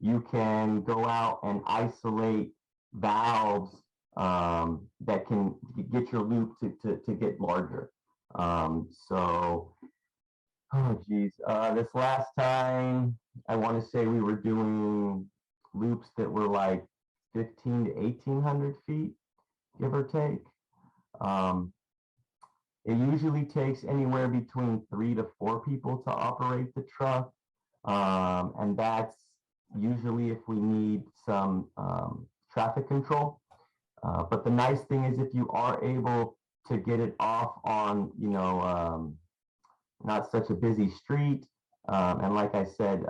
You can go out and isolate valves that can get your loop to get larger. So, oh geez, this last time, I want to say we were doing loops that were like 15 to 1,800 feet, give or take. It usually takes anywhere between 3 to 4 people to operate the truck. And that's usually if we need some traffic control. But the nice thing is if you are able to get it off on, not such a busy street, and like I said,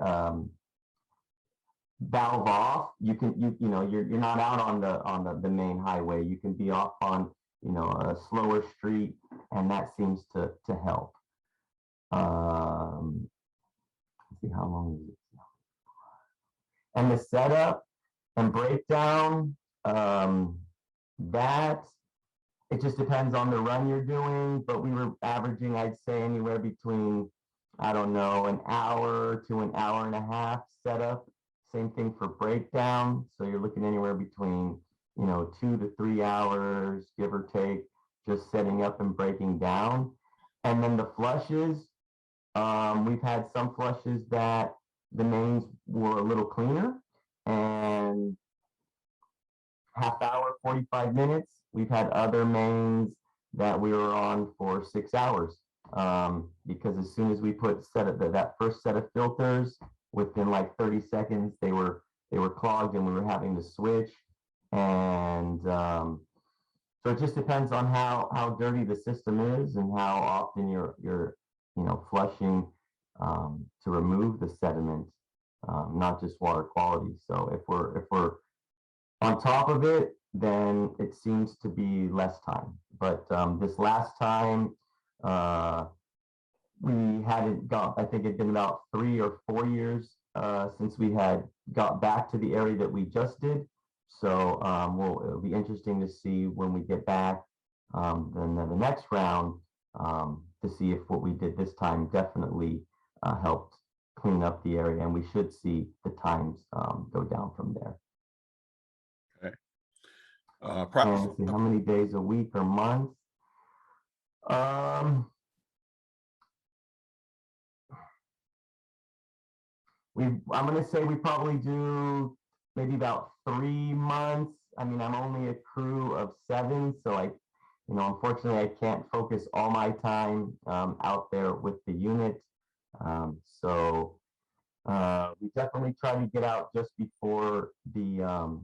valve off, you're not out on the main highway. You can be off on a slower street, and that seems to help. Let's see how long is it. And the setup and breakdown, that it just depends on the run you're doing, but we were averaging, I'd say, anywhere between, I don't know, an hour to an hour and a half setup. Same thing for breakdown. So you're looking anywhere between 2 to 3 hours, give or take, just setting up and breaking down. And then the flushes, we've had some flushes that the mains were a little cleaner, and half hour, 45 minutes. We've had other mains that we were on for 6 hours, because as soon as we put that first set of filters, within like 30 seconds, they were clogged and we were having to switch. And so it just depends on how dirty the system is and how often you're flushing to remove the sediment, not just water quality. So if we're on top of it, then it seems to be less time. But this last time, we hadn't got, I think it'd been about 3 or 4 years since we had got back to the area that we just did. So it'll be interesting to see when we get back, then the next round, to see if what we did this time definitely helped clean up the area, and we should see the times go down from there. Okay. And see how many days a week or month. I'm going to say we probably do maybe about 3 months. I mean, I'm only a crew of 7, so unfortunately, I can't focus all my time out there with the unit. So we definitely try to get out just before the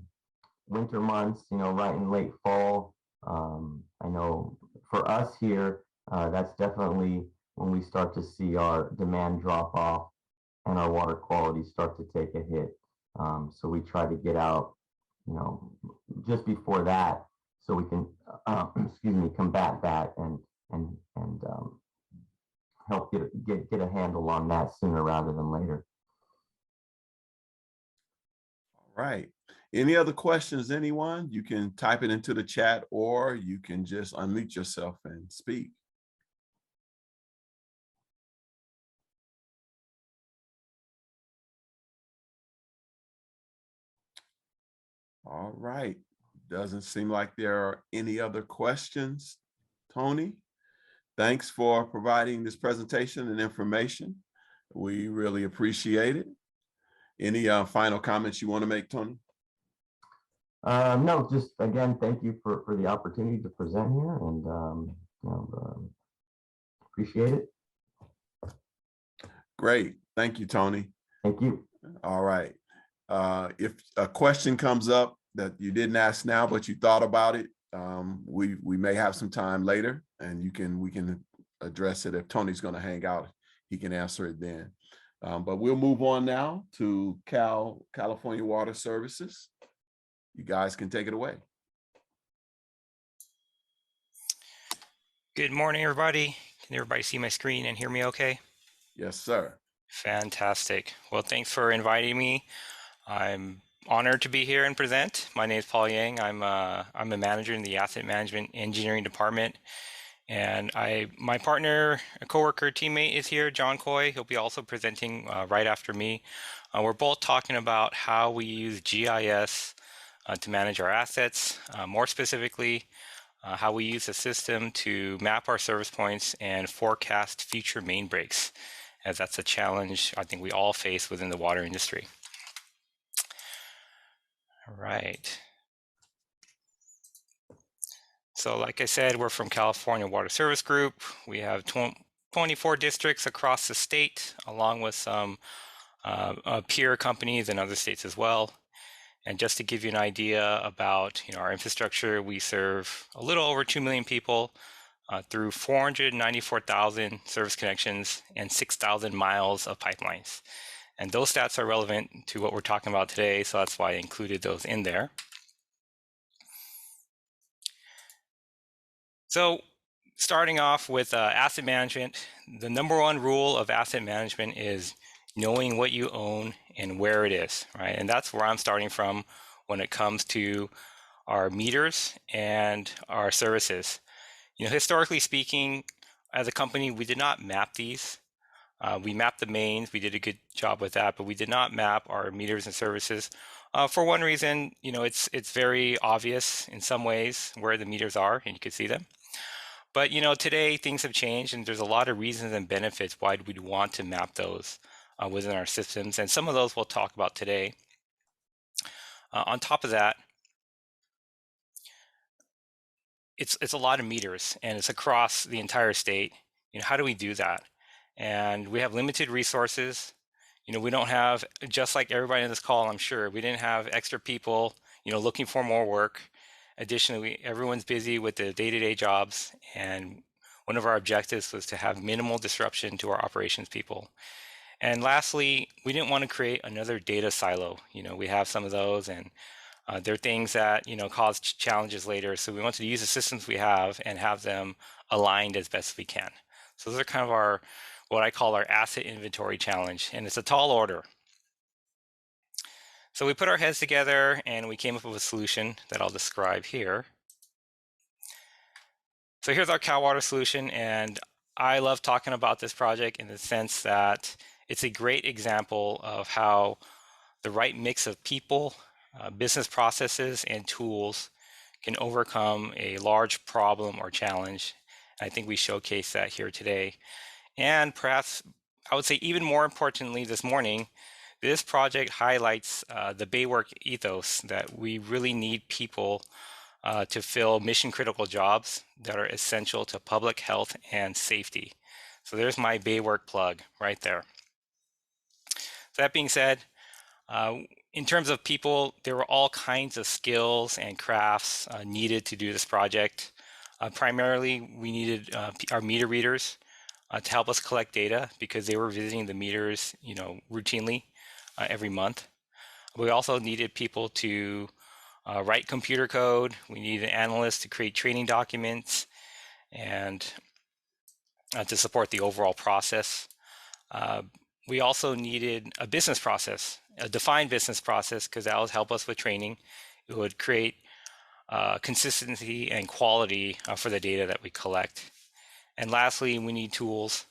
winter months, right in late fall. I know for us here, that's definitely when we start to see our demand drop off and our water quality start to take a hit. So we try to get out, just before that, so we can, combat that and help get a handle on that sooner rather than later. All right. Any other questions, anyone? You can type it into the chat, or you can just unmute yourself and speak. All right. Doesn't seem like there are any other questions. Tony, thanks for providing this presentation and information. We really appreciate it. Any final comments you want to make, Tony? No, just again, thank you for the opportunity to present here, and appreciate it. Great. Thank you, Tony. Thank you. All right. If a question comes up that you didn't ask now, but you thought about it, we may have some time later, and we can address it. If Tony's going to hang out, he can answer it then. But we'll move on now to California Water Services. You guys can take it away. Good morning, everybody. Can everybody see my screen and hear me okay? Yes, sir. Fantastic. Well, thanks for inviting me. I'm honored to be here and present. My name is Paul Yang. I'm a manager in the asset management engineering department. And my partner, a coworker, teammate is here, John Coy. He'll be also presenting right after me. We're both talking about how we use GIS to manage our assets. More specifically, how we use the system to map our service points and forecast future main breaks, as that's a challenge I think we all face within the water industry. All right. So like I said, we're from California Water Service Group. We have 24 districts across the state, along with some peer companies in other states as well. And just to give you an idea about our infrastructure, we serve a little over 2 million people through 494,000 service connections and 6,000 miles of pipelines. And those stats are relevant to what we're talking about today, so that's why I included those in there. So starting off with asset management, the number one rule of asset management is knowing what you own and where it is, right? And that's where I'm starting from when it comes to our meters and our services. Historically speaking, as a company, we did not map these. We mapped the mains. We did a good job with that, but we did not map our meters and services. For one reason, it's very obvious in some ways where the meters are, and you can see them. But today things have changed, and there's a lot of reasons and benefits why we'd want to map those within our systems, and some of those we'll talk about today. On top of that, it's a lot of meters, and it's across the entire state. How do we do that? And we have limited resources. We don't have, just like everybody in this call, I'm sure, we didn't have extra people, looking for more work. Additionally, everyone's busy with the day-to-day jobs, and one of our objectives was to have minimal disruption to our operations people. And lastly, we didn't want to create another data silo. We have some of those, and they're things that cause challenges later. So we wanted to use the systems we have and have them aligned as best we can. So those are kind of what I call our asset inventory challenge, and it's a tall order. So we put our heads together and we came up with a solution that I'll describe here. So here's our Cal Water solution, and I love talking about this project in the sense that it's a great example of how the right mix of people, business processes, and tools can overcome a large problem or challenge. I think we showcase that here today. And perhaps, I would say even more importantly this morning, this project highlights the Baywork ethos that we really need people to fill mission-critical jobs that are essential to public health and safety. So there's my Baywork plug right there. So that being said, in terms of people, there were all kinds of skills and crafts needed to do this project. Primarily, we needed our meter readers to help us collect data because they were visiting the meters, routinely every month. We also needed people to write computer code. We needed analysts to create training documents and to support the overall process. We also needed a business process, a defined business process, because that would help us with training. It would create consistency and quality for the data that we collect. And lastly, we need tools.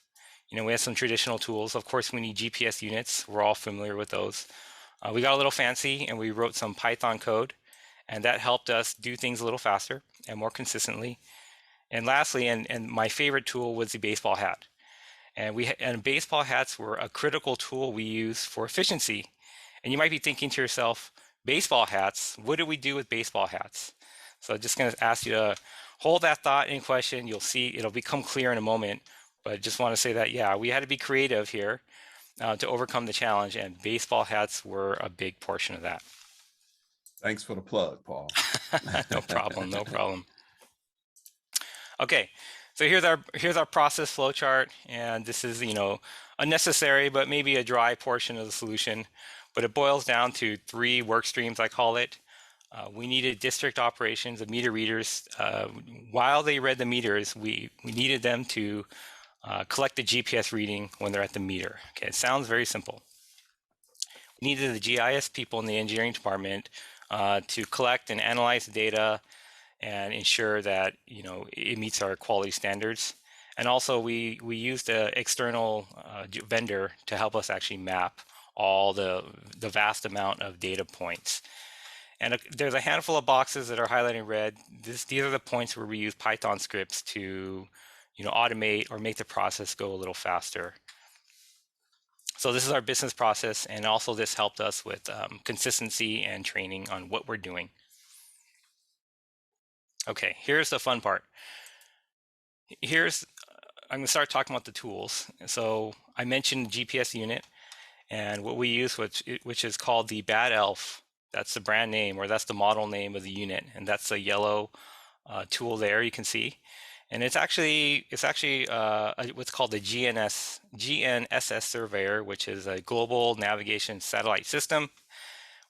We have some traditional tools. Of course, we need GPS units. We're all familiar with those. We got a little fancy and we wrote some Python code, and that helped us do things a little faster and more consistently. And lastly, and my favorite tool was the baseball hat. And baseball hats were a critical tool we use for efficiency. And you might be thinking to yourself, baseball hats, what do we do with baseball hats? So I'm just going to ask you to hold that thought in question. You'll see it'll become clear in a moment. But I just want to say that, yeah, we had to be creative here to overcome the challenge, and baseball hats were a big portion of that. Thanks for the plug, Paul. No problem, no problem. Okay, so here's our process flow chart, and this is a necessary but maybe a dry portion of the solution, but it boils down to 3 work streams, I call it. We needed district operations of meter readers. While they read the meters, we needed them to collect the GPS reading when they're at the meter. Okay, it sounds very simple. We needed the GIS people in the engineering department to collect and analyze the data and ensure that it meets our quality standards. And also, we used an external vendor to help us actually map all the vast amount of data points. And there's a handful of boxes that are highlighted in red. These are the points where we use Python scripts to automate or make the process go a little faster. So this is our business process, and also this helped us with consistency and training on what we're doing. Okay, here's the fun part. I'm going to start talking about the tools. So I mentioned GPS unit, and what we use, which is called the Bad Elf. That's the brand name, or that's the model name of the unit, and that's the yellow tool there you can see. And it's actually what's called the GNSS surveyor, which is a global navigation satellite system,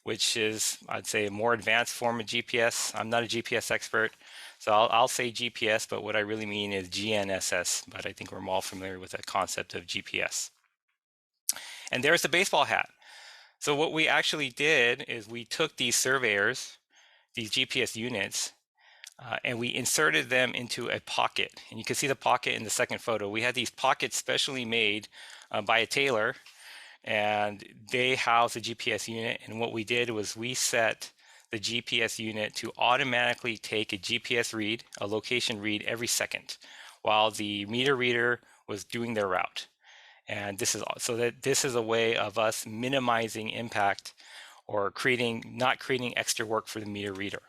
which is, I'd say, a more advanced form of GPS. I'm not a GPS expert, so I'll say GPS, but what I really mean is GNSS, but I think we're all familiar with the concept of GPS. And there's the baseball hat. So what we actually did is we took these surveyors, these GPS units, and we inserted them into a pocket. And you can see the pocket in the second photo. We had these pockets specially made by a tailor, and they house the GPS unit. And what we did was we set the GPS unit to automatically take a GPS read, a location read every second, while the meter reader was doing their route. And this is a way of us minimizing impact or not creating extra work for the meter reader.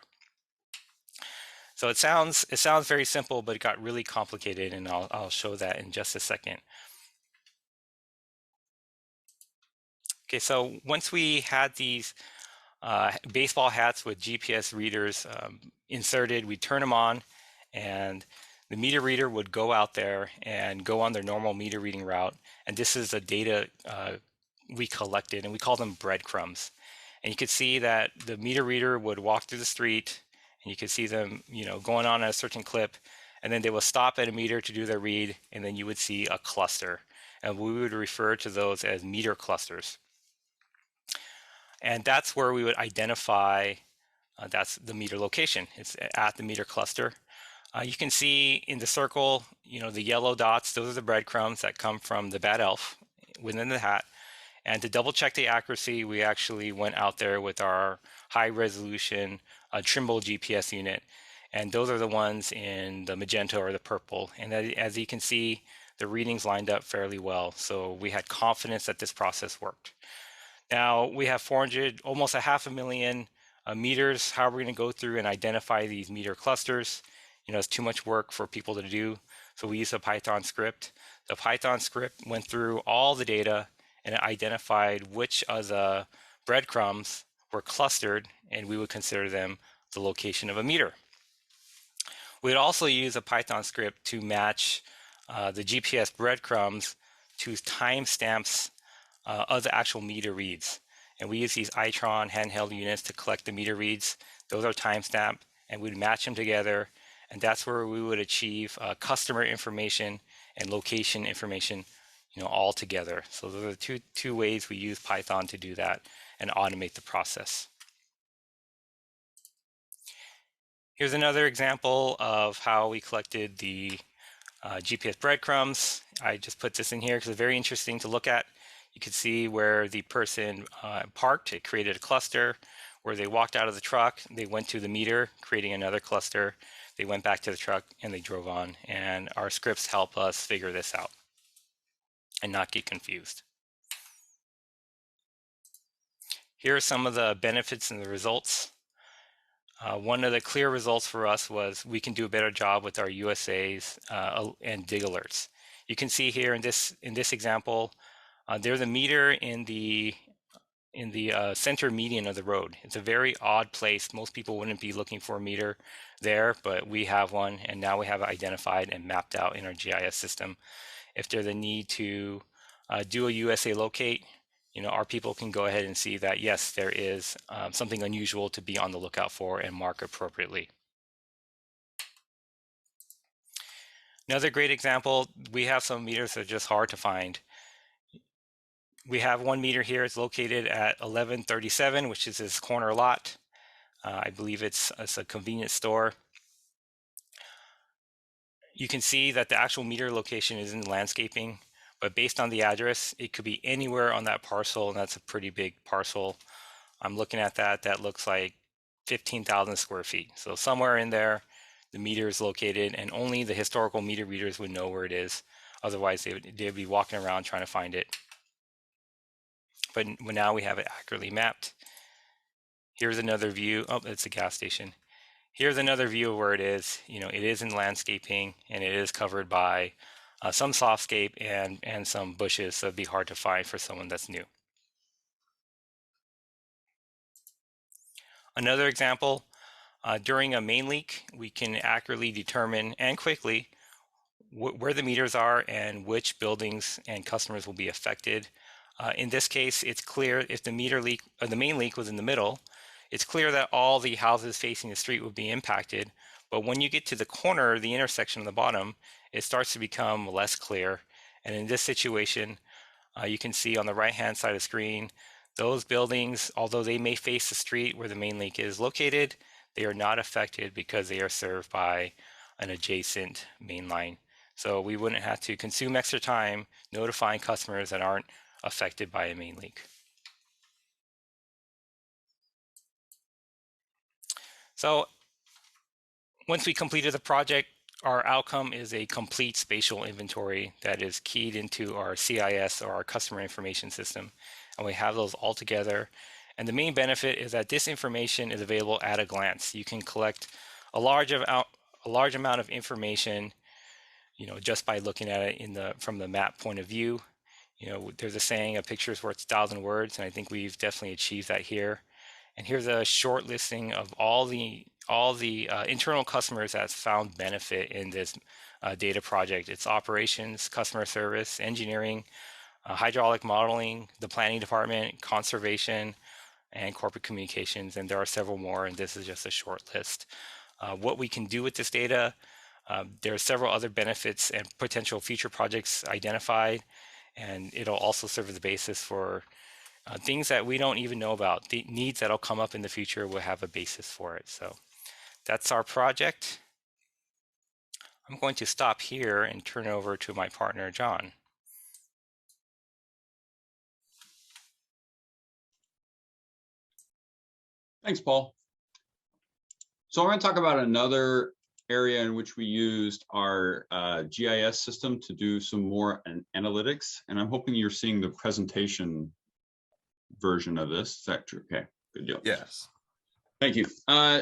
So it sounds very simple, but it got really complicated, and I'll show that in just a second. Okay, so once we had these baseball hats with GPS readers inserted, we turn them on, and the meter reader would go out there and go on their normal meter reading route. And this is the data we collected, and we call them breadcrumbs. And you could see that the meter reader would walk through the street, and you could see them, going on at a certain clip, and then they will stop at a meter to do their read, and then you would see a cluster. And we would refer to those as meter clusters. And that's where we would identify, that's the meter location. It's at the meter cluster. You can see in the circle, the yellow dots, those are the breadcrumbs that come from the Bad Elf within the hat. And to double check the accuracy, we actually went out there with our high resolution Trimble GPS unit. And those are the ones in the magenta or the purple. And as you can see, the readings lined up fairly well. So we had confidence that this process worked. Now we have almost 500,000 meters. How are we going to go through and identify these meter clusters? It's too much work for people to do. So we use a Python script. The Python script went through all the data and it identified which of the breadcrumbs were clustered, and we would consider them the location of a meter. We'd also use a Python script to match the GPS breadcrumbs to timestamps of the actual meter reads. And we use these Itron handheld units to collect the meter reads. Those are timestamped, and we'd match them together. And that's where we would achieve customer information and location information, all together. So those are the two ways we use Python to do that and automate the process. Here's another example of how we collected the GPS breadcrumbs. I just put this in here because it's very interesting to look at. You can see where the person parked, it created a cluster. Where they walked out of the truck, they went to the meter, creating another cluster. They went back to the truck and they drove on. And our scripts help us figure this out and not get confused. Here are some of the benefits and the results. One of the clear results for us was we can do a better job with our USAs and dig alerts. You can see here in this example, there's a meter in the center median of the road. It's a very odd place. Most people wouldn't be looking for a meter there, but we have one, and now we have it identified and mapped out in our GIS system. If there's a need to do a USA locate, our people can go ahead and see that, yes, there is something unusual to be on the lookout for and mark appropriately. Another great example, we have some meters that are just hard to find. we have one meter here. It's located at 1137, which is this corner lot. I believe it's a convenience store. You can see that the actual meter location is in landscaping, but based on the address, it could be anywhere on that parcel, and that's a pretty big parcel. I'm looking at that. That looks like 15,000 square feet. So somewhere in there, the meter is located, and only the historical meter readers would know where it is. Otherwise, they'd be walking around trying to find it. But now we have it accurately mapped. Here's another view. Oh, it's a gas station. Here's another view of where it is. You know, it is in landscaping, and it is covered by some softscape and some bushes, so it'd be hard to find for someone that's new. Another example, during a main leak, we can accurately determine and quickly where the meters are and which buildings and customers will be affected. In this case, it's clear if the meter leak or the main leak was in the middle, it's clear that all the houses facing the street would be impacted. But when you get to the corner, the intersection on the bottom, it starts to become less clear. And in this situation, you can see on the right-hand side of the screen, those buildings, although they may face the street where the main leak is located, they are not affected because they are served by an adjacent main line. So we wouldn't have to consume extra time notifying customers that aren't affected by a main leak. So once we completed the project, our outcome is a complete spatial inventory that is keyed into our CIS, or our customer information system. And we have those all together. And the main benefit is that this information is available at a glance. You can collect a large amount of information, you know, just by looking at it from the map point of view. You know, there's a saying, a picture is worth 1,000 words, and I think we've definitely achieved that here. And here's a short listing of all the internal customers that's found benefit in this data project. It's operations, customer service, engineering, hydraulic modeling, the planning department, conservation, and corporate communications. And there are several more, and this is just a short list. What we can do with this data, there are several other benefits and potential future projects identified, and it'll also serve as a basis for things that we don't even know about. The needs that'll come up in the future will have a basis for it. So that's our project. I'm going to stop here and turn over to my partner, John. Thanks, Paul. So I'm going to talk about another area in which we used our GIS system to do some more analytics. And I'm hoping you're seeing the presentation version of this. Is that true? Okay, good deal. Yes. Thank you.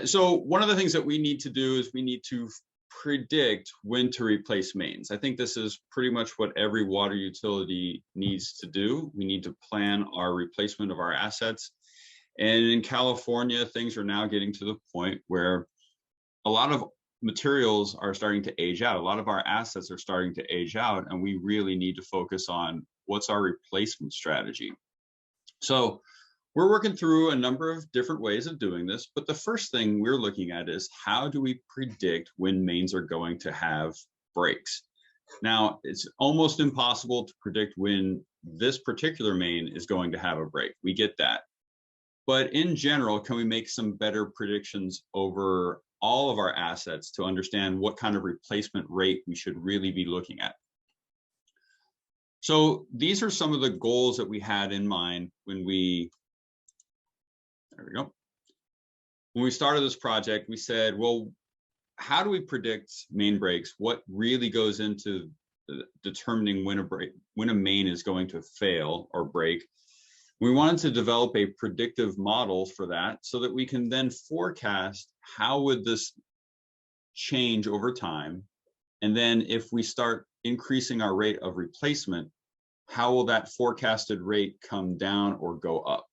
So one of the things that we need to do is we need to predict when to replace mains. I think this is pretty much what every water utility needs to do. We need to plan our replacement of our assets. And in California, things are now getting to the point where a lot of materials are starting to age out. A lot of our assets are starting to age out, and we really need to focus on what's our replacement strategy. So we're working through a number of different ways of doing this, but the first thing we're looking at is how do we predict when mains are going to have breaks? Now, it's almost impossible to predict when this particular main is going to have a break. We get that. But in general, can we make some better predictions over all of our assets to understand what kind of replacement rate we should really be looking at? So these are some of the goals that we had in mind when we, there we go. When we started this project, we said, well, how do we predict main breaks? What really goes into determining when a main is going to fail or break? We wanted to develop a predictive model for that so that we can then forecast how would this change over time. And then if we start increasing our rate of replacement, how will that forecasted rate come down or go up?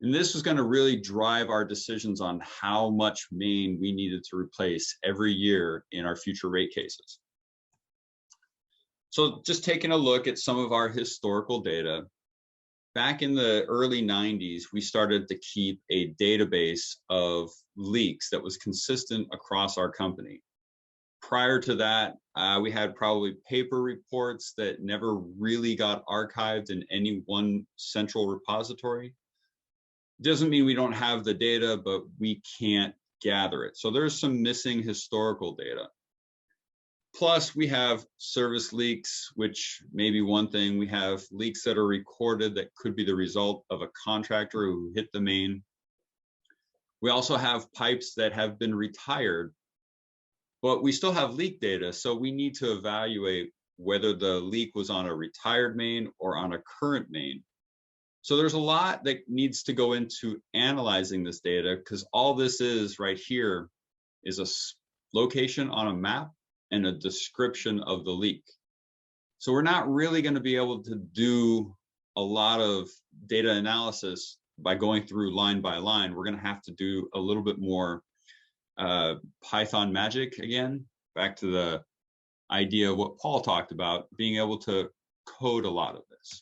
And this was going to really drive our decisions on how much main we needed to replace every year in our future rate cases. So just taking a look at some of our historical data, back in the early 90s, we started to keep a database of leaks that was consistent across our company. Prior to that, we had probably paper reports that never really got archived in any one central repository. Doesn't mean we don't have the data, but we can't gather it. So there's some missing historical data. Plus, we have service leaks, which may be one thing. We have leaks that are recorded that could be the result of a contractor who hit the main. We also have pipes that have been retired, but we still have leak data. So we need to evaluate whether the leak was on a retired main or on a current main. So there's a lot that needs to go into analyzing this data, because all this is right here is a location on a map and a description of the leak. So we're not really going to be able to do a lot of data analysis by going through line by line. We're going to have to do a little bit more Python magic again, back to the idea of what Paul talked about, being able to code a lot of this.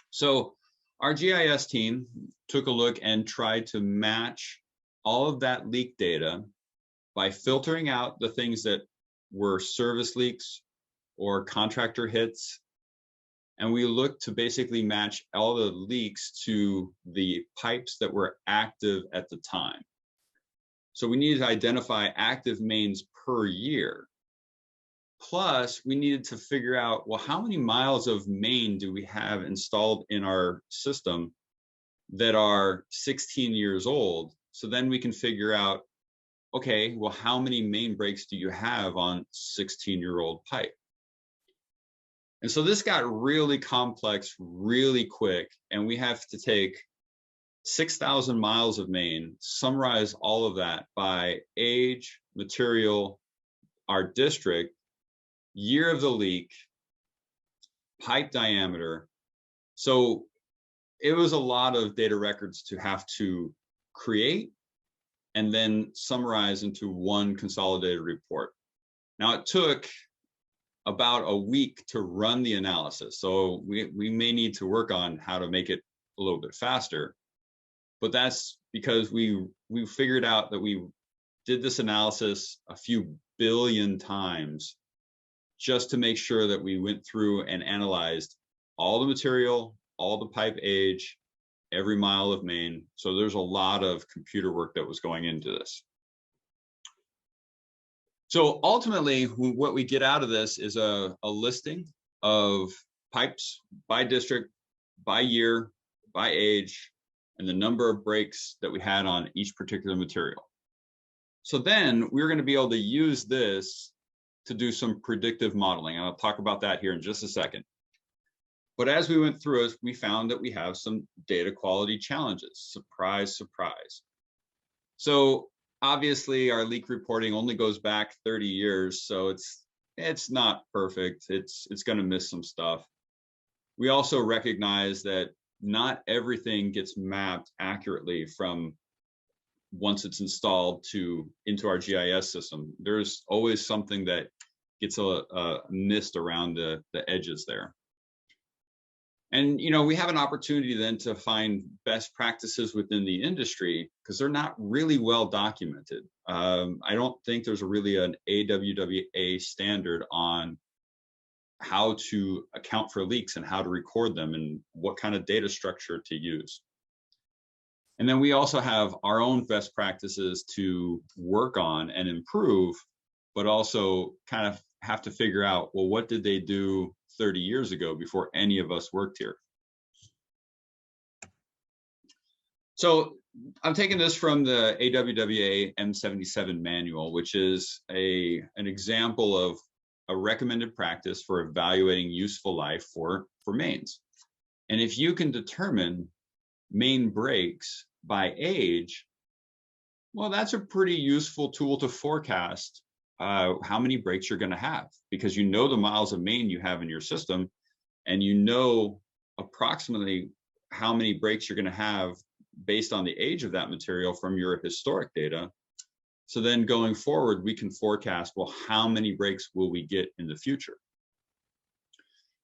So our GIS team took a look and tried to match all of that leak data by filtering out the things that were service leaks or contractor hits. And we looked to basically match all the leaks to the pipes that were active at the time. So we needed to identify active mains per year. Plus, we needed to figure out, well, how many miles of main do we have installed in our system that are 16 years old? So then we can figure out, okay, well, how many main breaks do you have on 16-year-old pipe? And so this got really complex really quick, and we have to take 6,000 miles of main, summarize all of that by age, material, our district, year of the leak, pipe diameter. So it was a lot of data records to have to create and then summarize into one consolidated report. Now, it took about a week to run the analysis. So we may need to work on how to make it a little bit faster. But that's because we figured out that we did this analysis a few billion times just to make sure that we went through and analyzed all the material, all the pipe age, every mile of main. So there's a lot of computer work that was going into this. So ultimately, what we get out of this is a listing of pipes by district, by year, by age, and the number of breaks that we had on each particular material. So then we're going to be able to use this to do some predictive modeling. I'll talk about that here in just a second. But as we went through it, we found that we have some data quality challenges. Surprise, surprise. So obviously our leak reporting only goes back 30 years, so it's not perfect. It's going to miss some stuff. We also recognize that not everything gets mapped accurately from once it's installed into our GIS system. There's always something that gets missed around the edges there. And, you know, we have an opportunity then to find best practices within the industry because they're not really well documented. I don't think there's really an AWWA standard on how to account for leaks and how to record them and what kind of data structure to use. And then we also have our own best practices to work on and improve, but also kind of have to figure out, well, what did they do 30 years ago before any of us worked here? So I'm taking this from the AWWA M77 manual, which is an example of a recommended practice for evaluating useful life for mains. And if you can determine main breaks by age, well, that's a pretty useful tool to forecast how many breaks you're going to have, because you know the miles of main you have in your system, and you know approximately how many breaks you're going to have based on the age of that material from your historic data. So then going forward, we can forecast, well, how many breaks will we get in the future?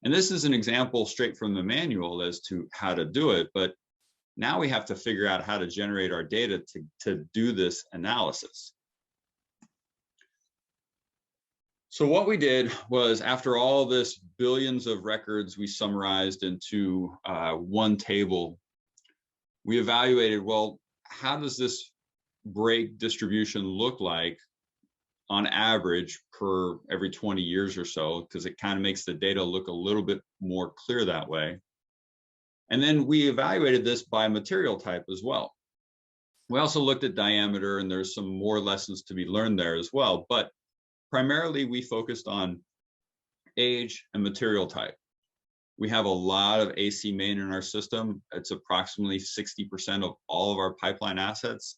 And this is an example straight from the manual as to how to do it, but now we have to figure out how to generate our data to do this analysis. So what we did was, after all this billions of records we summarized into one table, we evaluated, well, how does this break distribution look like on average per every 20 years or so, because it kind of makes the data look a little bit more clear that way. And then we evaluated this by material type as well. We also looked at diameter, and there's some more lessons to be learned there as well. But primarily, we focused on age and material type. We have a lot of AC main in our system. It's approximately 60% of all of our pipeline assets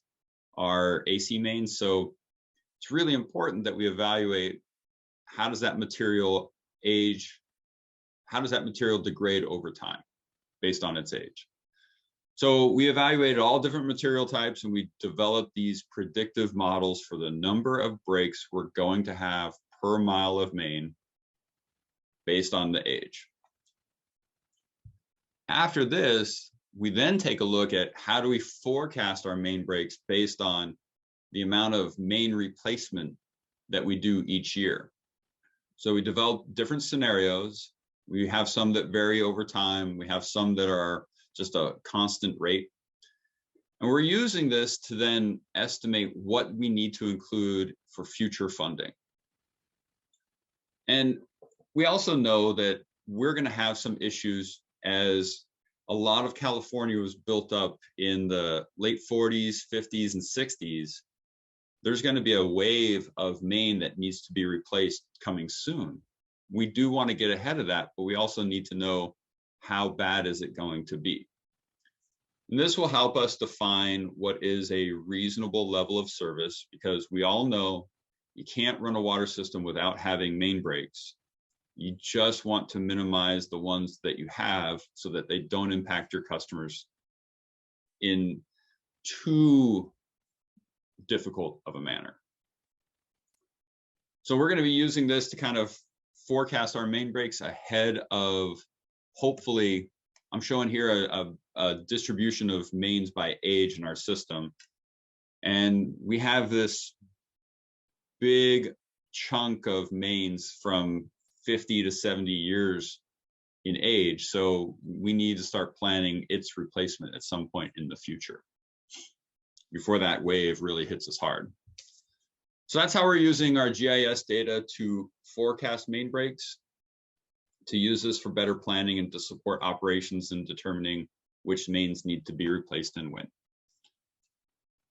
are AC mains. So it's really important that we evaluate, how does that material age? How does that material degrade over time based on its age? So we evaluated all different material types, and we developed these predictive models for the number of breaks we're going to have per mile of main based on the age. After this, we then take a look at, how do we forecast our main breaks based on the amount of main replacement that we do each year. So we develop different scenarios. We have some that vary over time. We have some that are just a constant rate. And we're using this to then estimate what we need to include for future funding. And we also know that we're going to have some issues, as a lot of California was built up in the late 40s, 50s, and 60s. There's going to be a wave of main that needs to be replaced coming soon. We do want to get ahead of that, but we also need to know, how bad is it going to be? And this will help us define what is a reasonable level of service, because we all know you can't run a water system without having main breaks. You just want to minimize the ones that you have so that they don't impact your customers in too difficult of a manner. So we're going to be using this to kind of forecast our main breaks ahead of, hopefully, I'm showing here a distribution of mains by age in our system. And we have this big chunk of mains from 50 to 70 years in age. So we need to start planning its replacement at some point in the future, before that wave really hits us hard. So that's how we're using our GIS data to forecast main breaks, to use this for better planning and to support operations in determining which mains need to be replaced and when.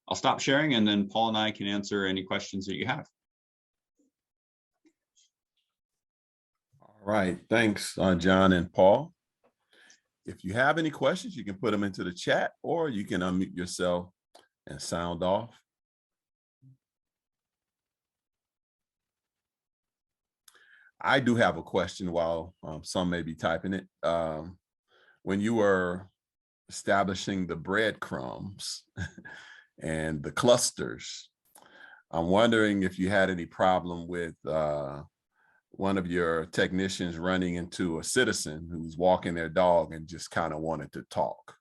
I'll stop sharing, and then Paul and I can answer any questions that you have. All right, thanks, John and Paul. If you have any questions, you can put them into the chat, or you can unmute yourself and sound off. I do have a question while some may be typing it. When you were establishing the breadcrumbs and the clusters, I'm wondering if you had any problem with one of your technicians running into a citizen who's walking their dog and just kind of wanted to talk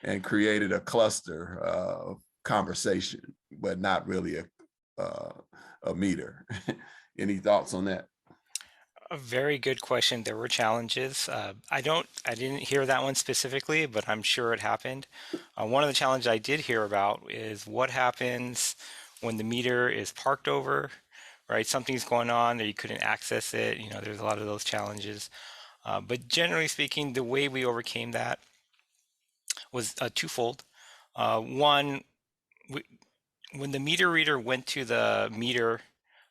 and created a cluster of conversation, but not really a meter. Any thoughts on that? A very good question. There were challenges. I didn't hear that one specifically, but I'm sure it happened. One of the challenges I did hear about is what happens when the meter is parked over, right? Something's going on, or you couldn't access it. You know, there's a lot of those challenges. But generally speaking, the way we overcame that was twofold. One, when the meter reader went to the meter,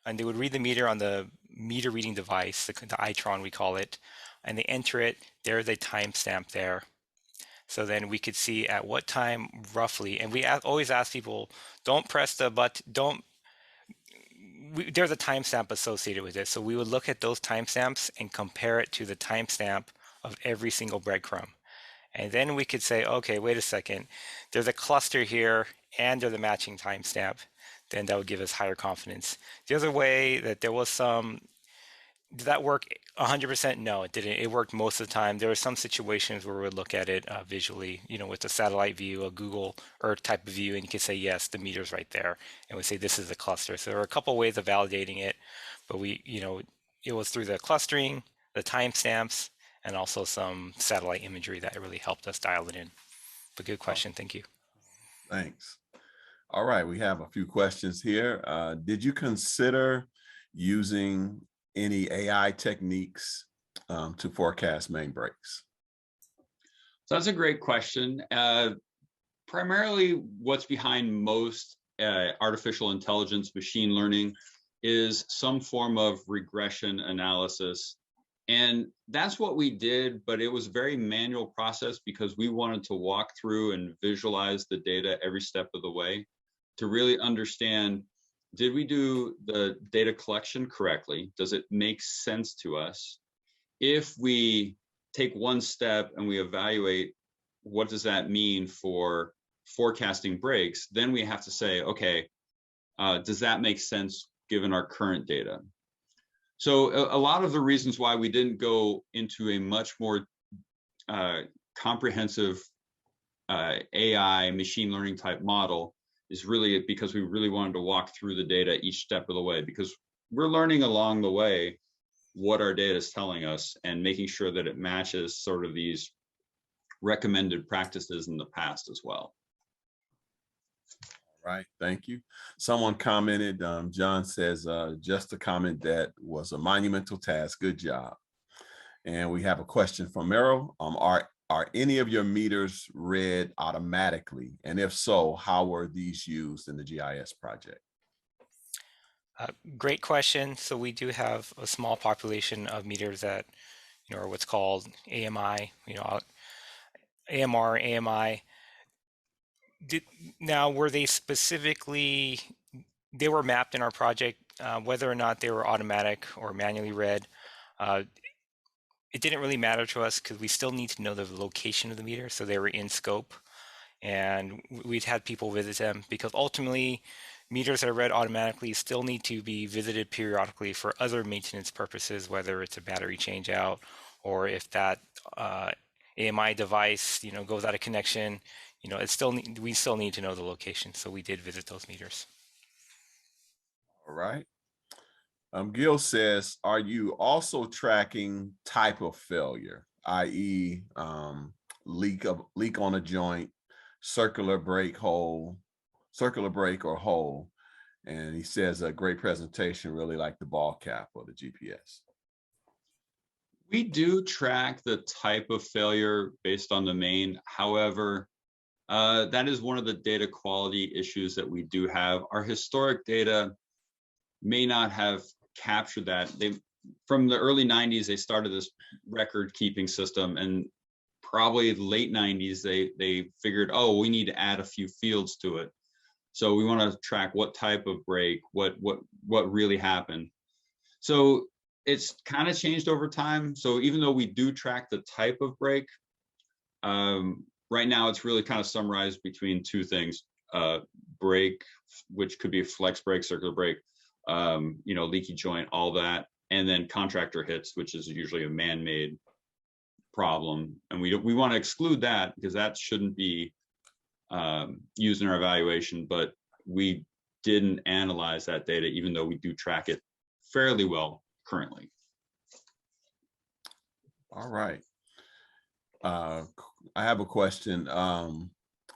and they would read the meter on the meter reading device, the Itron we call it, and they enter it, there's a timestamp there. So then we could see at what time roughly, and we always ask people, don't press the button, there's a timestamp associated with it. So we would look at those timestamps and compare it to the timestamp of every single breadcrumb. And then we could say, okay, wait a second, there's a cluster here and there's a matching timestamp. Then that would give us higher confidence. The other way that there was some Did that work 100%? No, it didn't. It worked most of the time. There were some situations where we would look at it visually, with a satellite view, a Google Earth type of view, and you could say, yes, the meter's right there. And we say, this is a cluster. So there were a couple ways of validating it, but it was through the clustering, the timestamps, and also some satellite imagery that really helped us dial it in. But good question. Thank you. Thanks. All right, we have a few questions here. Did you consider using any AI techniques to forecast main breaks? So that's a great question. Primarily, what's behind most artificial intelligence, machine learning, is some form of regression analysis. And that's what we did, but it was a very manual process because we wanted to walk through and visualize the data every step of the way to really understand, did we do the data collection correctly? Does it make sense to us? If we take one step and we evaluate what does that mean for forecasting breaks, then we have to say, okay, does that make sense given our current data? So a lot of the reasons why we didn't go into a much more comprehensive AI machine learning type model is really because we really wanted to walk through the data each step of the way, because we're learning along the way what our data is telling us and making sure that it matches sort of these recommended practices in the past as well. Right, thank you. Someone commented, John says, just a comment that was a monumental task, good job. And we have a question from Merrill. Are any of your meters read automatically? And if so, how were these used in the GIS project? Great question. So we do have a small population of meters that, are what's called AMI, AMR, AMI. Now, were they specifically, they were mapped in our project, whether or not they were automatic or manually read. It didn't really matter to us because we still need to know the location of the meter, so they were in scope. And we'd had people visit them because ultimately meters that are read automatically still need to be visited periodically for other maintenance purposes, whether it's a battery change out or if that AMI device, goes out of connection, we still need to know the location. So we did visit those meters. All right. Gil says, are you also tracking type of failure, i.e. Leak on a joint, circular break or hole? And he says a great presentation, really like the ball cap or the GPS. We do track the type of failure based on the main. However, that is one of the data quality issues that we do have. Our historic data may not have captured that. From the early 90s, they started this record keeping system, and probably late 90s, they figured, oh, we need to add a few fields to it. So we want to track what type of break, what really happened. So it's kind of changed over time. So even though we do track the type of break, right now it's really kind of summarized between two things: break, which could be a flex break, circular break, leaky joint, all that, and then contractor hits, which is usually a man-made problem, and we want to exclude that because that shouldn't be used in our evaluation. But we didn't analyze that data, even though we do track it fairly well currently. All right. I have a question.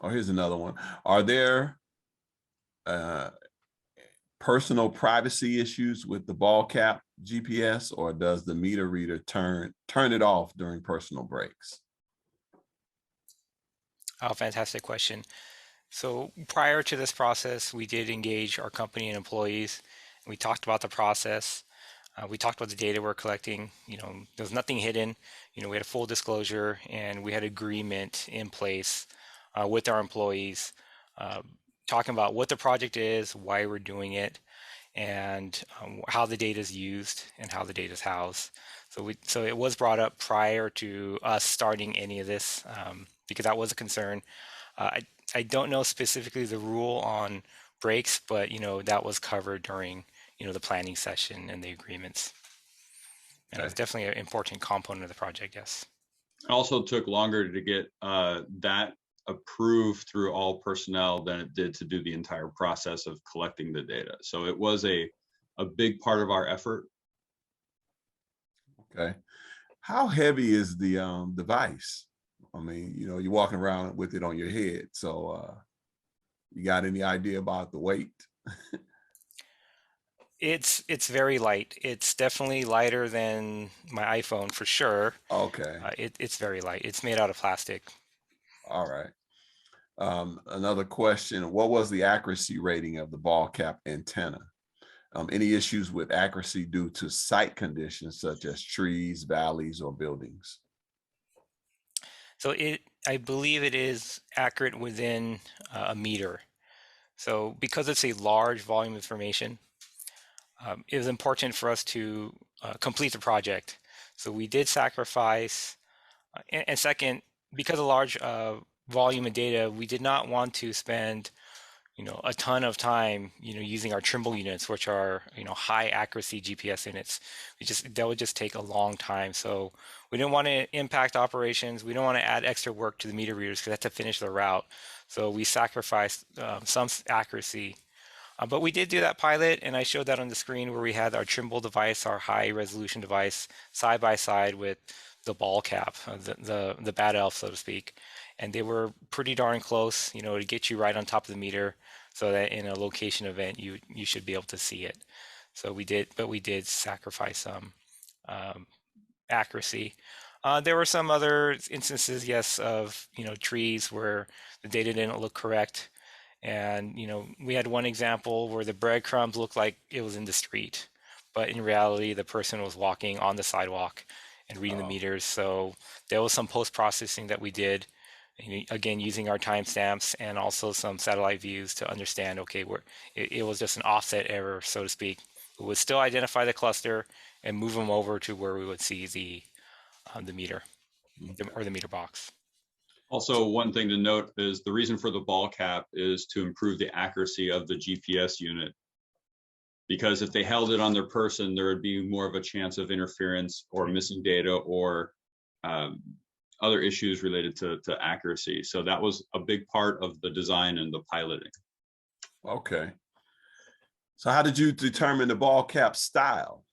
Here's another one. Are there personal privacy issues with the ball cap GPS, or does the meter reader turn it off during personal breaks? Oh, fantastic question. So prior to this process, we did engage our company and employees. We talked about the process. We talked about the data we're collecting. There was nothing hidden. We had a full disclosure, and we had agreement in place with our employees, talking about what the project is, why we're doing it, and how the data is used and how the data is housed. So it was brought up prior to us starting any of this because that was a concern. I don't know specifically the rule on breaks, but that was covered during the planning session and the agreements. And it's definitely an important component of the project, yes. It also took longer to get that approved through all personnel than it did to do the entire process of collecting the data. So it was a big part of our effort. Okay. How heavy is the device? I mean, you know, you're walking around with it on your head. So you got any idea about the weight? It's very light. It's definitely lighter than my iPhone for sure. Okay. It's very light. It's made out of plastic. All right. Another question, what was the accuracy rating of the ball cap antenna? Any issues with accuracy due to site conditions such as trees, valleys, or buildings? So I believe it is accurate within a meter. So because it's a large volume of information, it was important for us to complete the project. So we did sacrifice, and second, because of large volume of data, we did not want to spend a ton of time, using our Trimble units, which are, high accuracy GPS units. That would just take a long time. So we didn't want to impact operations. We don't want to add extra work to the meter readers because that's to finish the route. So we sacrificed some accuracy. But we did do that pilot, and I showed that on the screen where we had our Trimble device, our high resolution device, side by side with the ball cap, the bad elf, so to speak. And they were pretty darn close, to get you right on top of the meter, so that in a location event you should be able to see it. So we did sacrifice some accuracy. There were some other instances, yes, of trees where the data didn't look correct. And we had one example where the breadcrumbs looked like it was in the street, but in reality the person was walking on the sidewalk and reading the meters. So there was some post-processing that we did, again using our timestamps and also some satellite views to understand, okay, where it was just an offset error, so to speak. We would still identify the cluster and move them over to where we would see the meter or the meter box. Also, one thing to note is the reason for the ball cap is to improve the accuracy of the GPS unit. Because if they held it on their person, there would be more of a chance of interference or missing data or other issues related to accuracy. So that was a big part of the design and the piloting. Okay. So how did you determine the ball cap style?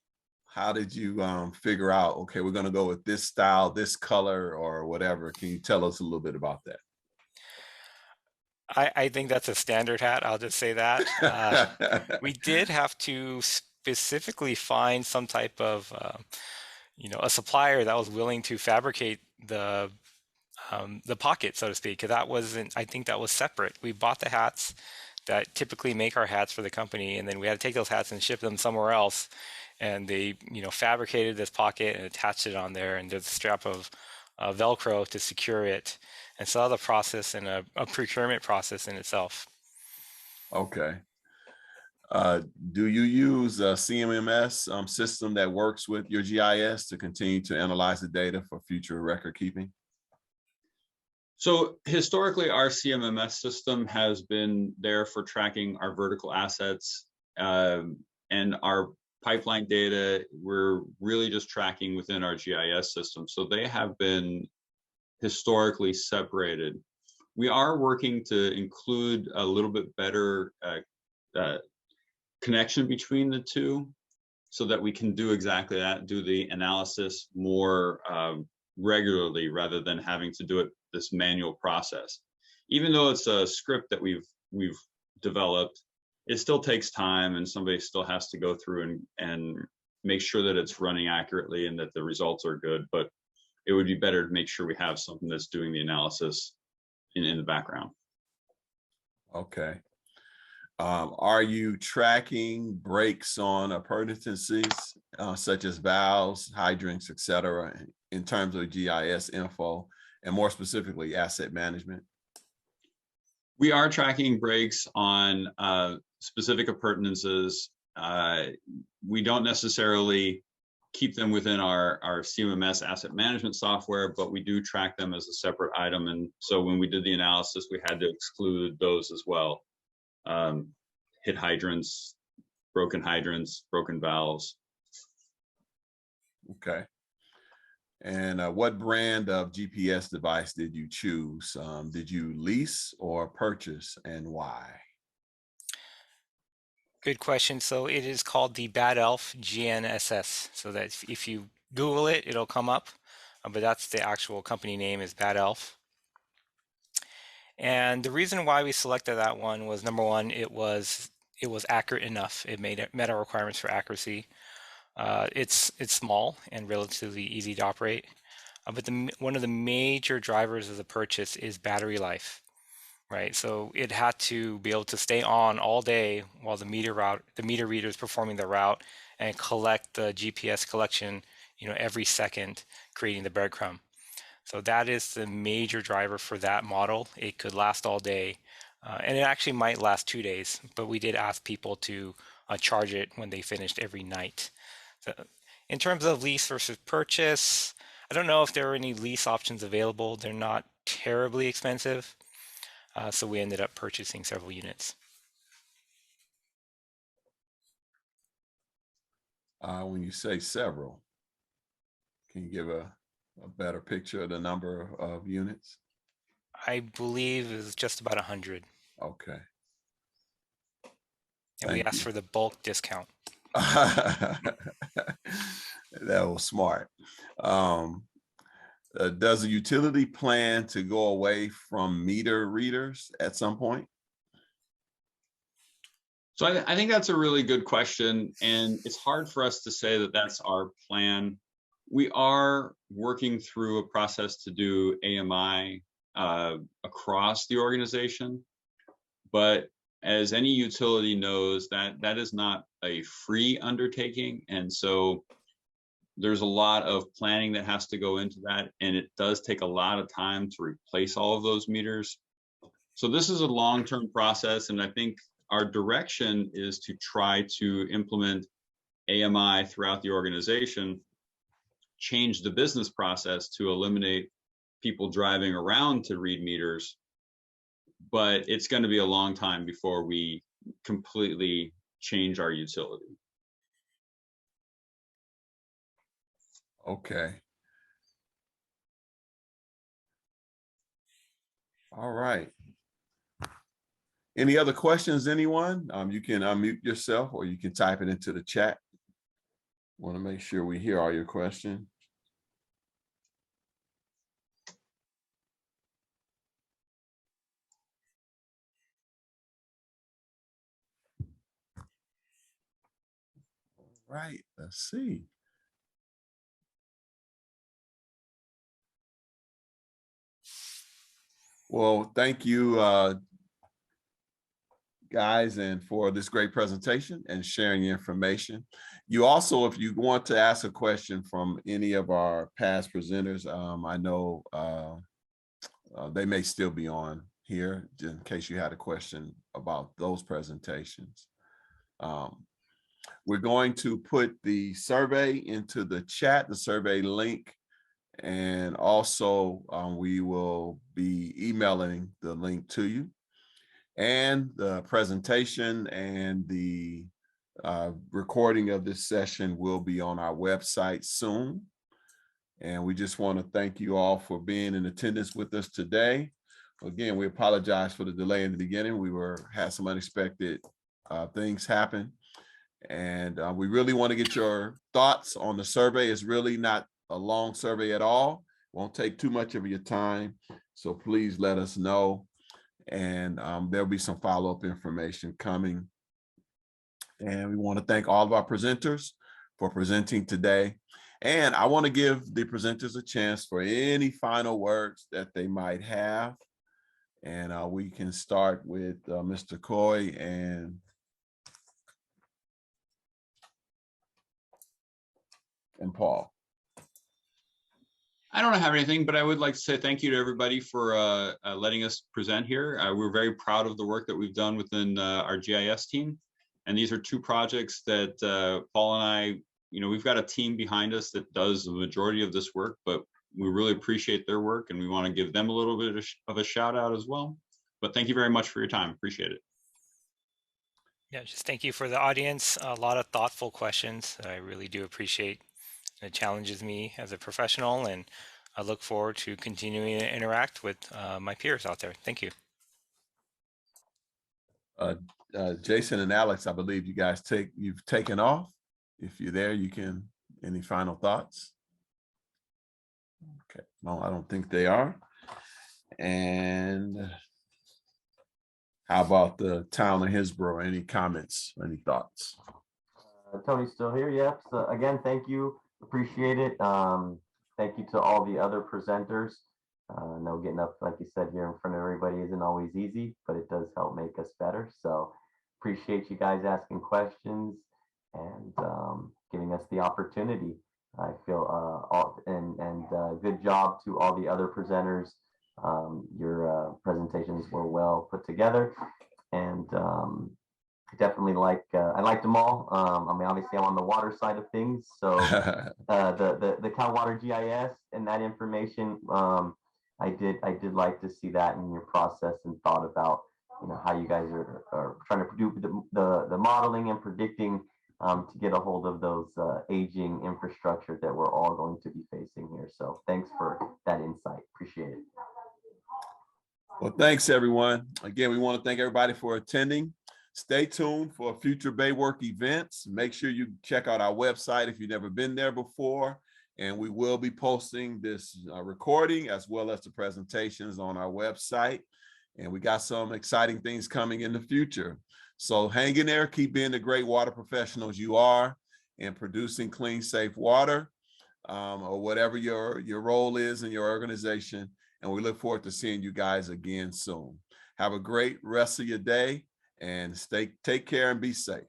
How did you figure out, okay, we're going to go with this style, this color, or whatever? Can you tell us a little bit about that? I think that's a standard hat. I'll just say that. We did have to specifically find some type of, a supplier that was willing to fabricate the pocket, so to speak. That wasn't, I think that was separate. We bought the hats that typically make our hats for the company, and then we had to take those hats and ship them somewhere else. And they, fabricated this pocket and attached it on there, and there's a strap of Velcro to secure it. And so the process and a procurement process in itself. Okay. Do you use a CMMS system that works with your GIS to continue to analyze the data for future record keeping? So historically, our CMMS system has been there for tracking our vertical assets and our pipeline data. We're really just tracking within our GIS system. So they have been historically separated. We are working to include a little bit better connection between the two so that we can do exactly that, do the analysis more regularly rather than having to do it this manual process. Even though it's a script that we've developed, it still takes time and somebody still has to go through and make sure that it's running accurately and that the results are good. But it would be better to make sure we have something that's doing the analysis in the background. Okay. Are you tracking breaks on appurtenances such as valves, hydrants, et cetera, in terms of GIS info and more specifically asset management? We are tracking breaks on specific appurtenances. We don't necessarily keep them within our CMMS asset management software, but we do track them as a separate item. And so when we did the analysis, we had to exclude those as well. Hit hydrants, broken valves. Okay. And what brand of GPS device did you choose? Did you lease or purchase, and why? Good question. So it is called the Bad Elf GNSS. So that if you Google it, it'll come up. But that's the actual company name is Bad Elf. And the reason why we selected that one was number one, it was accurate enough. It met our requirements for accuracy. It's small and relatively easy to operate. But one of the major drivers of the purchase is battery life, right? So it had to be able to stay on all day while the meter reader is performing the route and collect the GPS collection, every second, creating the breadcrumb. So that is the major driver for that model. It could last all day, and it actually might last 2 days, but we did ask people to charge it when they finished every night. So in terms of lease versus purchase, I don't know if there are any lease options available. They're not terribly expensive, so we ended up purchasing several units. When you say several, can you give a better picture of the number of units? I believe it was just about 100. Okay. And we Thank asked you. for the bulk discount. That was smart. Does the utility plan to go away from meter readers at some point? So I think that's a really good question, and it's hard for us to say that that's our plan. We are working through a process to do AMI across the organization, but as any utility knows, that is not a free undertaking, and so there's a lot of planning that has to go into that, and it does take a lot of time to replace all of those meters. So this is a long-term process, and I think our direction is to try to implement AMI throughout the organization, change the business process to eliminate people driving around to read meters, but it's going to be a long time before we completely change our utility. Okay. All right. Any other questions, anyone? You can unmute yourself or you can type it into the chat. Want to make sure we hear all your questions. All right, let's see. Well, thank you, guys, and for this great presentation and sharing your information. You also, if you want to ask a question from any of our past presenters, I know they may still be on here just in case you had a question about those presentations. We're going to put the survey into the chat, the survey link, and also we will be emailing the link to you. And the presentation and the recording of this session will be on our website soon. And we just want to thank you all for being in attendance with us today. Again, we apologize for the delay in the beginning. We had some unexpected things happen. And we really want to get your thoughts on the survey. It's really not a long survey at all. Won't take too much of your time. So please let us know. And there'll be some follow-up information coming. And we want to thank all of our presenters for presenting today. And I want to give the presenters a chance for any final words that they might have. And we can start with Mr. Coy and Paul. I don't have anything, but I would like to say thank you to everybody for letting us present here. We're very proud of the work that we've done within our GIS team. And these are two projects that Paul and I, we've got a team behind us that does the majority of this work, but we really appreciate their work and we want to give them a little bit of a shout out as well. But thank you very much for your time. Appreciate it. Yeah, just thank you for the audience. A lot of thoughtful questions. I really do appreciate It challenges me as a professional, and I look forward to continuing to interact with my peers out there. Thank you. Jason and Alex, I believe you guys you've taken off. If you're there, you can, any final thoughts? Okay, no, I don't think they are. And how about the town of Hillsborough? Any comments, any thoughts? Tony's still here. Yep. So again, thank you. Appreciate it. Thank you to all the other presenters. I know getting up, like you said, here in front of everybody isn't always easy, but it does help make us better. So appreciate you guys asking questions and giving us the opportunity. I feel good job to all the other presenters. Your presentations were well put together, and definitely I liked them all. I mean, obviously I'm on the water side of things, so the Cal Water GIS and that information, I did like to see that in your process and thought about, you know, how you guys are trying to do the modeling and predicting to get a hold of those aging infrastructure that we're all going to be facing here. So thanks for that insight. Appreciate it. Well, thanks everyone. Again, we want to thank everybody for attending. Stay tuned for future Baywork events. Make sure you check out our website if you've never been there before. And we will be posting this recording as well as the presentations on our website. And we got some exciting things coming in the future. So hang in there, keep being the great water professionals you are and producing clean, safe water, or whatever your role is in your organization. And we look forward to seeing you guys again soon. Have a great rest of your day and take care and be safe.